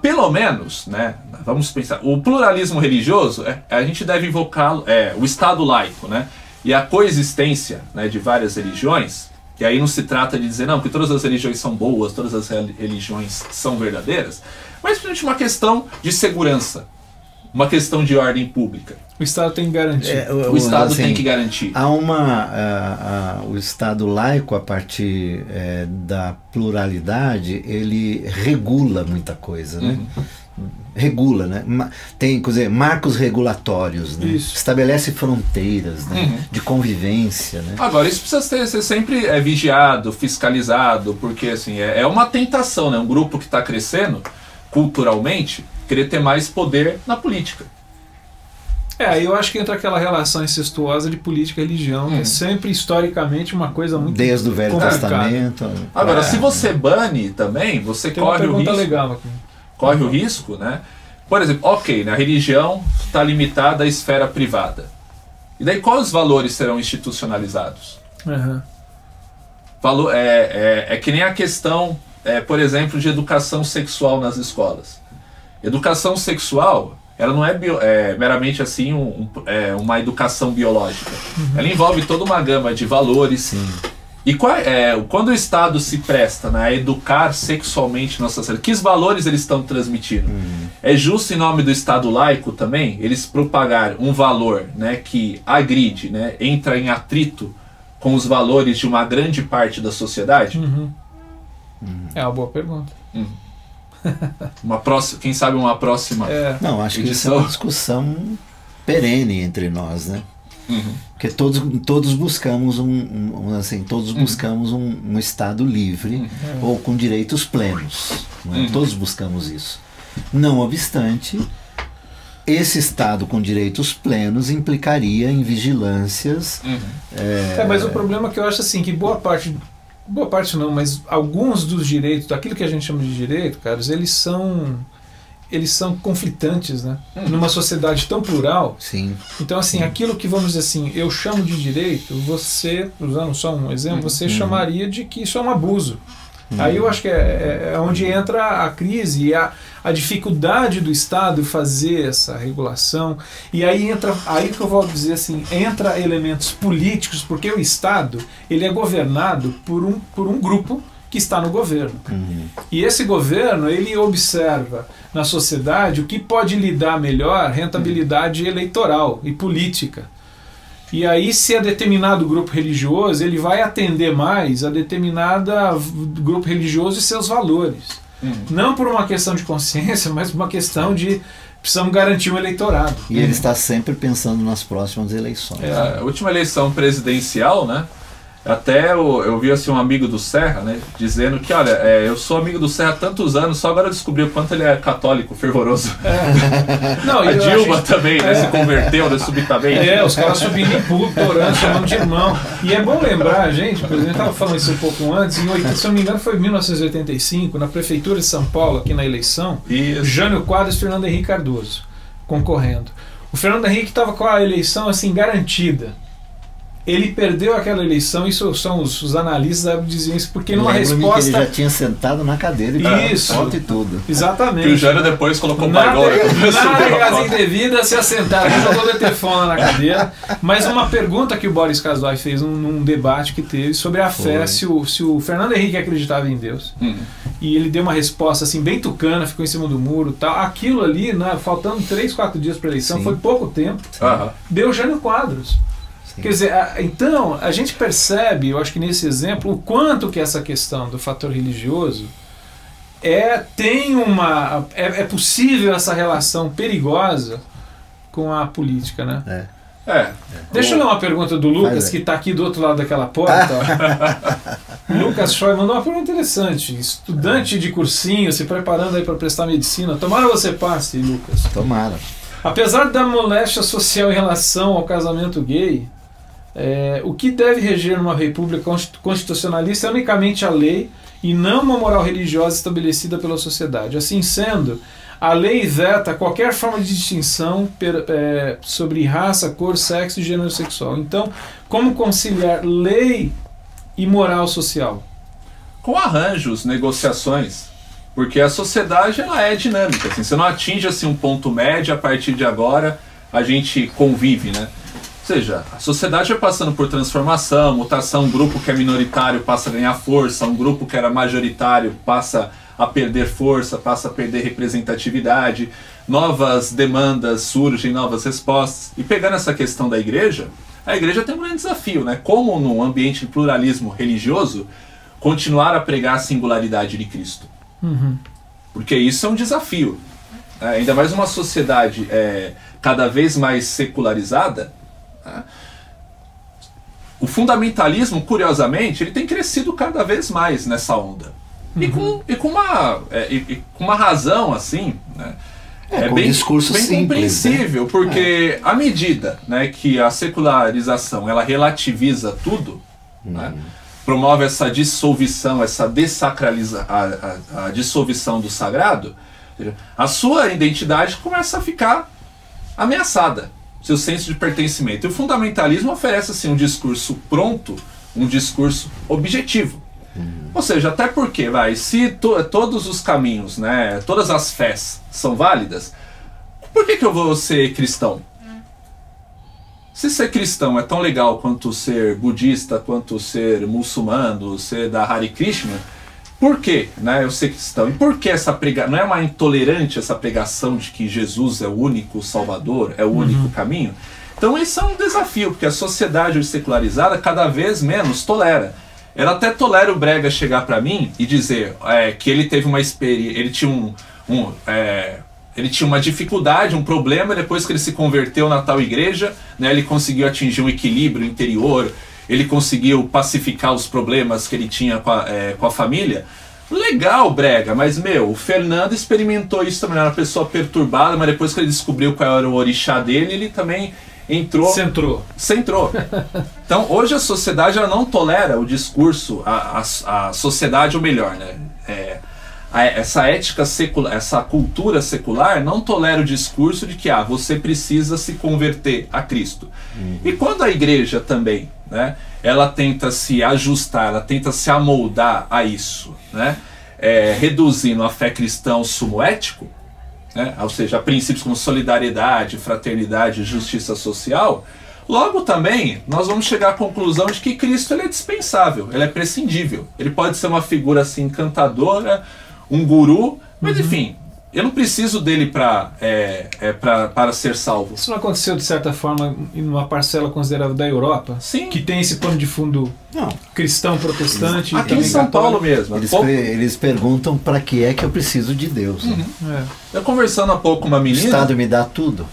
pelo menos, né, vamos pensar, o pluralismo religioso, a gente deve invocá-lo, o Estado laico, né, e a coexistência, né, de várias religiões. E aí não se trata de dizer, não, que todas as religiões são boas, todas as religiões são verdadeiras, mas principalmente uma questão de segurança, uma questão de ordem pública. O Estado tem que garantir. O Estado tem que garantir. Há o Estado laico, a partir da pluralidade, ele regula muita coisa, né? Regula, né? Tem, quer dizer, marcos regulatórios, né? Estabelece fronteiras, né? De convivência, né? Agora, isso precisa ser sempre vigiado, fiscalizado, porque assim, é uma tentação, né? Um grupo que está crescendo culturalmente querer ter mais poder na política. Aí eu acho que entra aquela relação incestuosa de política e religião, que é sempre historicamente uma coisa muito desde o Velho complicada. Testamento. Agora, se você bane também, você Tem corre uma o risco. legal aqui. Corre o risco, né? Por exemplo, ok, né, a religião está limitada à esfera privada. E daí quais valores serão institucionalizados? É que nem a questão, por exemplo, de educação sexual nas escolas. Educação sexual, ela não é meramente assim uma educação biológica. Ela envolve toda uma gama de valores. Sim. E quando o Estado se presta, né, a educar sexualmente nossas que valores eles estão transmitindo? É justo, em nome do Estado laico também, eles propagar um valor, né, que agride, né, entra em atrito com os valores de uma grande parte da sociedade? É uma boa pergunta. Quem sabe uma próxima Não, acho que isso é uma discussão perene entre nós, né? Porque todos buscamos um Estado livre ou com direitos plenos, né? Todos buscamos isso. Não obstante, esse Estado com direitos plenos implicaria em vigilâncias. Mas o problema é que eu acho assim, que boa parte não, mas alguns dos direitos, daquilo que a gente chama de direito, caras, eles são conflitantes, né? Numa sociedade tão plural. Sim. Então, assim, aquilo que, vamos dizer assim, eu chamo de direito, você, usando só um exemplo, você chamaria de que isso é um abuso. Aí eu acho que é onde entra a crise e a dificuldade do Estado fazer essa regulação. E aí que eu vou dizer assim, entra elementos políticos, porque o Estado ele é governado por um grupo que está no governo. E esse governo, ele observa na sociedade o que pode lhe dar melhor rentabilidade eleitoral e política. E aí, se é determinado grupo religioso, ele vai atender mais a determinado grupo religioso e seus valores. Não por uma questão de consciência, mas por uma questão de precisamos garantir um eleitorado. E ele está sempre pensando nas próximas eleições. A última eleição presidencial, né? Até eu vi assim, um amigo do Serra, né, dizendo que, olha, eu sou amigo do Serra há tantos anos, só agora eu descobri o quanto ele é católico, fervoroso. Não, a Dilma também, né, se converteu, né, subitamente. Os caras subindo em público, orando, chamando de irmão. E é bom lembrar, gente, por exemplo, eu estava falando isso um pouco antes, se eu não me engano foi em 1985, na Prefeitura de São Paulo, aqui na eleição, Jânio Quadros e Fernando Henrique Cardoso concorrendo. O Fernando Henrique estava com a eleição assim garantida. Ele perdeu aquela eleição, isso são os analistas diziam isso, porque numa resposta... que ele já tinha sentado na cadeira e foto e tudo. Exatamente. E o Jânio depois colocou nada indevida se assentar, ele jogou o telefone na cadeira. Mas uma pergunta que o Boris Casoy fez num debate que teve sobre a fé, se o Fernando Henrique acreditava em Deus. E ele deu uma resposta assim, bem tucana, ficou em cima do muro e tal. Aquilo ali, né, faltando 3, 4 dias para a eleição, foi pouco tempo, deu Jânio Quadros. Sim. Quer dizer, então a gente percebe, eu acho que nesse exemplo, o quanto que essa questão do fator religioso é possível essa relação perigosa com a política, né? Deixa eu ler uma pergunta do Lucas, que está aqui do outro lado daquela porta. Lucas Choi mandou uma pergunta interessante. Estudante de cursinho, se preparando aí para prestar medicina. Tomara você passe, Lucas. Tomara. Apesar da moléstia social em relação ao casamento gay, o que deve reger numa república constitucionalista é unicamente a lei e não uma moral religiosa estabelecida pela sociedade. Assim sendo, a lei veta qualquer forma de distinção sobre raça, cor, sexo e gênero sexual. Então, como conciliar lei e moral social? Com arranjos, negociações. Porque a sociedade ela é dinâmica. Assim, você não atinge assim, um ponto médio, a partir de agora a gente convive, né? Ou seja, a sociedade vai passando por transformação, mutação, um grupo que é minoritário passa a ganhar força, um grupo que era majoritário passa a perder força, passa a perder representatividade, novas demandas surgem, novas respostas. E pegando essa questão da igreja, a igreja tem um grande desafio, né? Como num ambiente de pluralismo religioso, continuar a pregar a singularidade de Cristo. Porque isso é um desafio. Ainda mais uma sociedade cada vez mais secularizada. O fundamentalismo, curiosamente, ele tem crescido cada vez mais nessa onda. E com uma razão, assim, né? Bem, discurso bem simples, compreensível, né? porque à medida, né, que a secularização ela relativiza tudo, né, promove essa dissolução, essa a dissolução do sagrado, a sua identidade começa a ficar ameaçada, seu senso de pertencimento. E o fundamentalismo oferece assim, um discurso pronto, um discurso objetivo. Ou seja, até porque, se todos os caminhos, né, todas as fés são válidas, por que eu vou ser cristão? Se ser cristão é tão legal quanto ser budista, quanto ser muçulmano, ser da Hare Krishna, por que, né, eu ser cristão? E por que essa pregação? Não é uma intolerante essa pregação de que Jesus é o único salvador, é o único caminho? Então esse é um desafio, porque a sociedade secularizada cada vez menos tolera. Ela até tolera o brega chegar para mim e dizer que ele teve uma experiência, ele tinha uma dificuldade, um problema, depois que ele se converteu na tal igreja, né, ele conseguiu atingir um equilíbrio interior, ele conseguiu pacificar os problemas que ele tinha com a família. Legal, brega, mas o Fernando experimentou isso também, era uma pessoa perturbada, mas depois que ele descobriu qual era o orixá dele, ele também centrou. Então hoje a sociedade ela não tolera o discurso, a sociedade, ou melhor, né, essa ética secular, essa cultura secular não tolera o discurso de que você precisa se converter a Cristo. E quando a igreja também, né, ela tenta se ajustar, ela tenta se amoldar a isso, né, reduzindo a fé cristã ao sumo ético, né, ou seja, a princípios como solidariedade, fraternidade, justiça social, logo também nós vamos chegar à conclusão de que Cristo ele é dispensável, ele é prescindível. Ele pode ser uma figura assim encantadora, um guru, mas enfim, eu não preciso dele para ser salvo. Isso não aconteceu de certa forma em uma parcela considerável da Europa? Sim. Que tem esse pano de fundo cristão protestante? Aqui em São Paulo mesmo. Eles perguntam para que é que eu preciso de Deus. Né? Eu conversando há pouco com uma menina... O Estado me dá tudo.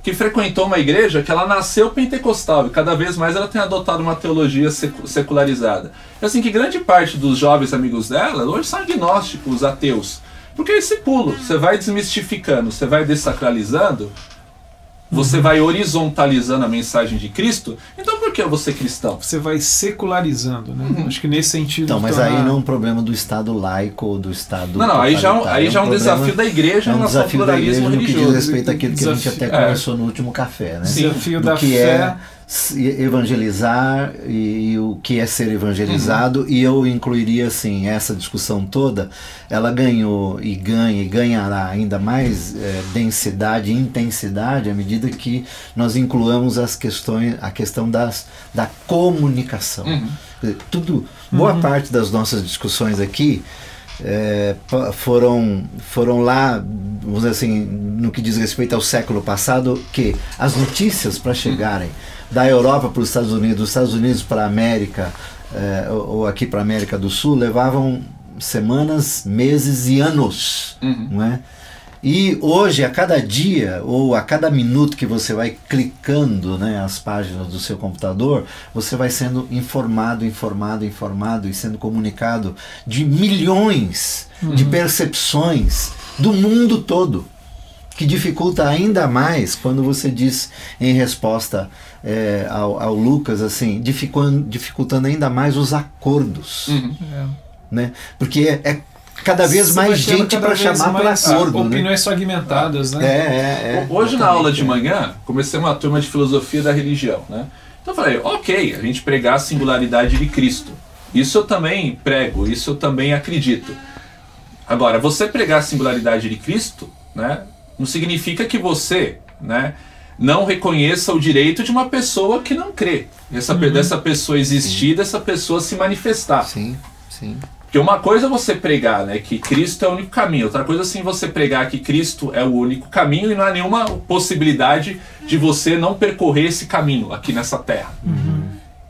Que frequentou uma igreja que ela nasceu pentecostal e cada vez mais ela tem adotado uma teologia secularizada. É assim que grande parte dos jovens amigos dela hoje são agnósticos, ateus. Porque é esse pulo, você vai desmistificando, você vai dessacralizando, você vai horizontalizando a mensagem de Cristo. Então por que eu vou ser cristão? Você vai secularizando, né? Acho que nesse sentido... Então, mas aí não é um problema do Estado laico ou do Estado... Não, aí já é um desafio da igreja em relação ao pluralismo religioso. No que diz respeito àquilo que a gente até conversou no último café, né? Desafio da que fé... evangelizar e o que é ser evangelizado, e eu incluiria assim, essa discussão toda, ela ganhou e ganhará ainda mais densidade e intensidade à medida que nós incluamos a questão da comunicação. Boa parte das nossas discussões aqui foram lá, vamos dizer assim, no que diz respeito ao século passado, que as notícias para chegarem da Europa para os Estados Unidos, dos Estados Unidos para a América, ou aqui para a América do Sul, levavam semanas, meses e anos, não é? E hoje, a cada dia ou a cada minuto que você vai clicando, né, as páginas do seu computador, você vai sendo informado e sendo comunicado de milhões de percepções do mundo todo, que dificulta ainda mais quando você diz em resposta ao Lucas, assim, dificultando ainda mais os acordos, né? Porque cada vez mais gente para chamar para acordo. Opiniões fragmentadas, né? Hoje na aula de manhã, comecei uma turma de filosofia da religião, né? Então eu falei, ok, a gente pregar a singularidade de Cristo. Isso eu também prego, isso eu também acredito. Agora, você pregar a singularidade de Cristo, né, não significa que você, né, não reconheça o direito de uma pessoa que não crê. Dessa pessoa existir, dessa pessoa se manifestar. Sim, sim. Porque uma coisa é você pregar, né, que Cristo é o único caminho. Outra coisa é sim você pregar que Cristo é o único caminho e não há nenhuma possibilidade de você não percorrer esse caminho aqui nessa terra.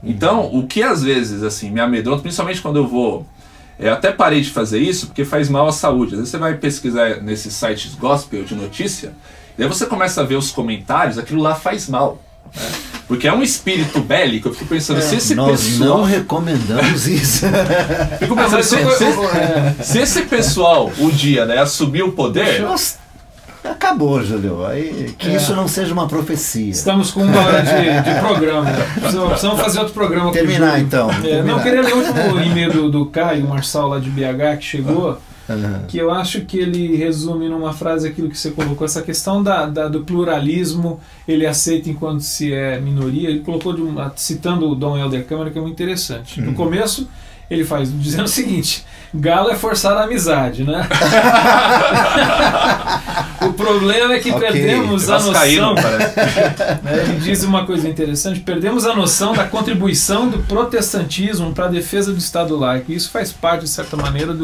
Então, o que às vezes assim me amedronta, principalmente quando eu vou... Eu até parei de fazer isso porque faz mal à saúde. Às vezes você vai pesquisar nesses sites gospel de notícia, e aí você começa a ver os comentários, aquilo lá faz mal, né? Porque é um espírito bélico. Eu fico pensando, se esse nós pessoal... não recomendamos isso. Fico pensando, se esse pessoal, um dia, né, assumir o poder... Acabou, Júlio. Aí, que isso não seja uma profecia. Estamos com 1 hora de programa. Precisamos fazer outro programa. Terminar então. Não, eu queria ler o último e-mail do Caio Marçal, lá de BH, que chegou, que eu acho que ele resume numa frase aquilo que você colocou, essa questão do pluralismo, ele aceita enquanto se é minoria. Ele colocou, citando o Dom Helder Câmara, que é muito interessante. No começo, ele faz dizendo o seguinte: galo é forçar a amizade, né? O problema é que perdemos a noção. Ele diz uma coisa interessante: perdemos a noção da contribuição do protestantismo para a defesa do Estado laico. E isso faz parte, de certa maneira,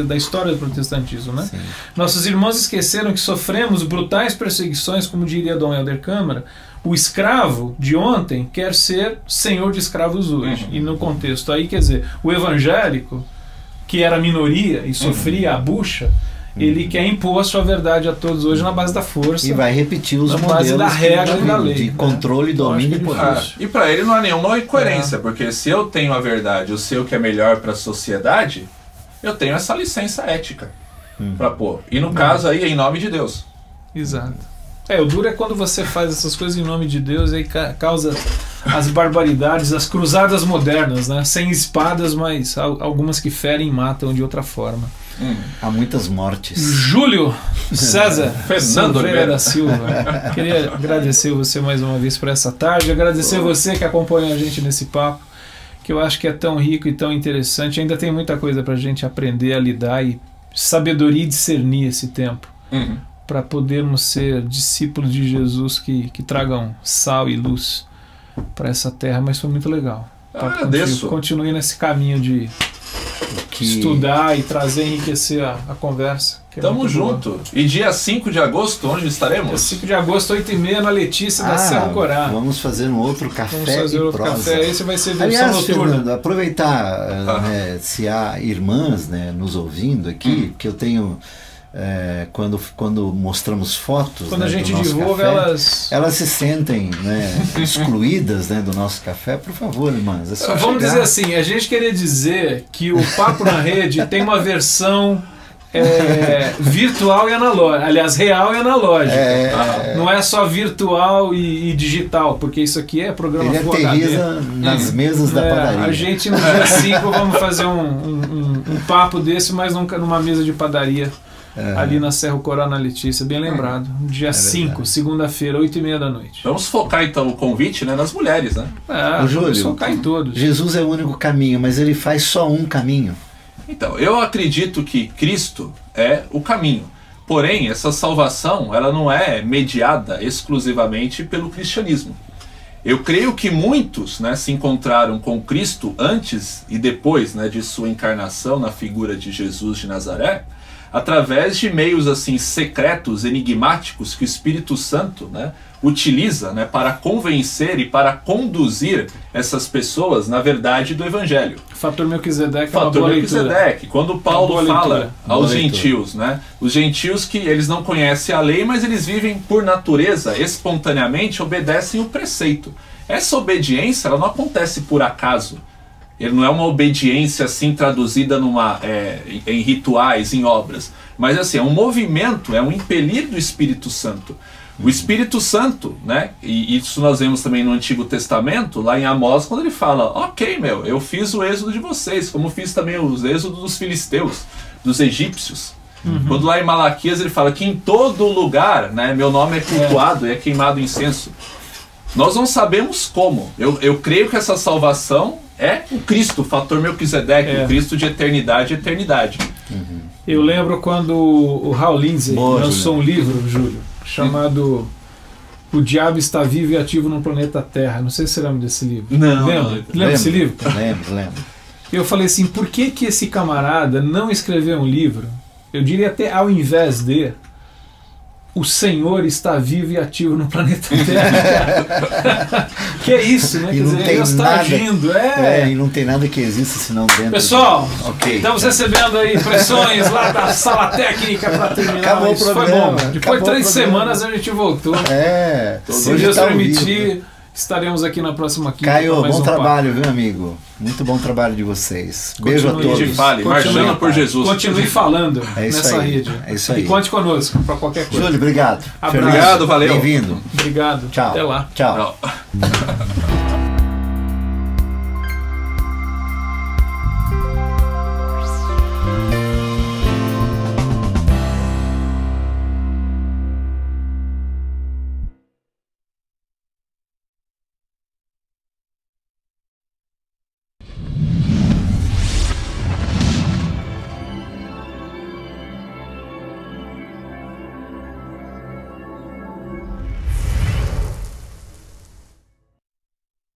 da história do protestantismo, né? Nossos irmãos esqueceram que sofremos brutais perseguições, como diria Dom Helder Câmara. O escravo de ontem quer ser senhor de escravos hoje. E no contexto aí, quer dizer, o evangélico, que era minoria e sofria a bucha, ele quer impor a sua verdade a todos hoje na base da força. E vai repetir os modelos base da regra e da lei, de controle, domínio e poder. E para ele não há nenhuma incoerência, porque se eu tenho a verdade, eu sei o que é melhor para a sociedade, eu tenho essa licença ética para pôr. E no caso aí é em nome de Deus. Exato. O duro é quando você faz essas coisas em nome de Deus e aí causa as barbaridades, as cruzadas modernas, né? Sem espadas, mas algumas que ferem e matam de outra forma. Há muitas mortes. Júlio César Fernando da Silva, queria agradecer você mais uma vez por essa tarde, agradecer você que acompanha a gente nesse papo, que eu acho que é tão rico e tão interessante. Ainda tem muita coisa para a gente aprender a lidar e sabedoria e discernir esse tempo. Para podermos ser discípulos de Jesus que tragam sal e luz para essa terra. Mas foi muito legal. Continue nesse caminho de estudar e trazer, enriquecer a conversa. Tamo junto. E dia 5 de agosto, onde estaremos? Dia 5 de agosto, 8h30, na Letícia da Serra Corá. Vamos fazer um outro café. Vamos fazer outro café. Esse vai ser versão noturna. Fernando, aproveitar, se há irmãs, né, nos ouvindo aqui, que eu tenho... quando mostramos fotos, quando, né, a gente do nosso divulga, café, elas se sentem, né, excluídas, né, do nosso café. Por favor, irmãs, vamos dizer assim, a gente queria dizer que o Papo na Rede tem uma versão virtual e analógica, aliás, real e analógica. Não é só virtual e digital, porque isso aqui é programa Full HD. Nas mesas da padaria. A gente no dia 5 vamos fazer um papo desse, mas numa mesa de padaria. Ali na Serra Corá, na Letícia, bem lembrado. Dia 5, segunda-feira, 8h30 da noite. Vamos focar então o convite, né, nas mulheres, né? Júlio, vamos focar em todos. Jesus é o único caminho, mas ele faz só um caminho. Então, eu acredito que Cristo é o caminho. Porém, essa salvação, ela não é mediada exclusivamente pelo cristianismo. Eu creio que muitos, né, se encontraram com Cristo antes e depois, né, de sua encarnação na figura de Jesus de Nazaré, através de meios assim secretos, enigmáticos, que o Espírito Santo, né, utiliza, né, para convencer e para conduzir essas pessoas na verdade do Evangelho. Fator Melquisedeque. Fator Melquisedeque. Quando Paulo fala aos gentios, né, os gentios que eles não conhecem a lei, mas eles vivem por natureza, espontaneamente, obedecem o preceito. Essa obediência, ela não acontece por acaso. Ele não é uma obediência assim traduzida em rituais, em obras. Mas assim, é um movimento, é um impelir do Espírito Santo. O Espírito Santo, né? E isso nós vemos também no Antigo Testamento, lá em Amós, quando ele fala: ok, eu fiz o êxodo de vocês, como fiz também os êxodos dos filisteus, dos egípcios. Quando lá em Malaquias ele fala que em todo lugar, né, meu nome é cultuado e é queimado incenso. Nós não sabemos como. Eu creio que essa salvação é o Cristo, o fator Melquisedeque, o Cristo de eternidade e eternidade. Eu lembro quando o Hal Lindsey lançou um livro, Júlio, chamado O Diabo Está Vivo e Ativo no Planeta Terra. Não sei se você lembra desse livro. Não. Lembra desse livro? Lembro. Eu falei assim, por que esse camarada não escreveu um livro? Eu diria até ao invés de O Senhor está vivo e ativo no planeta Terra. Que é isso, né? E quer não dizer, tem Deus nada, está agindo. e não tem nada que exista senão dentro. Pessoal, okay, estamos recebendo aí pressões lá da sala técnica para terminar. Acabou o programa. Foi bom. Depois de 3 semanas a gente voltou. Se Deus permitir, estaremos aqui na próxima quinta. Caio, bom trabalho, viu, amigo? Muito bom trabalho de vocês. Beijo a todos. Marchando por Jesus. Continue falando nessa rede. É isso aí. E conte conosco para qualquer coisa. Júlio, obrigado. Obrigado, valeu. Bem-vindo. Obrigado. Tchau. Até lá. Tchau.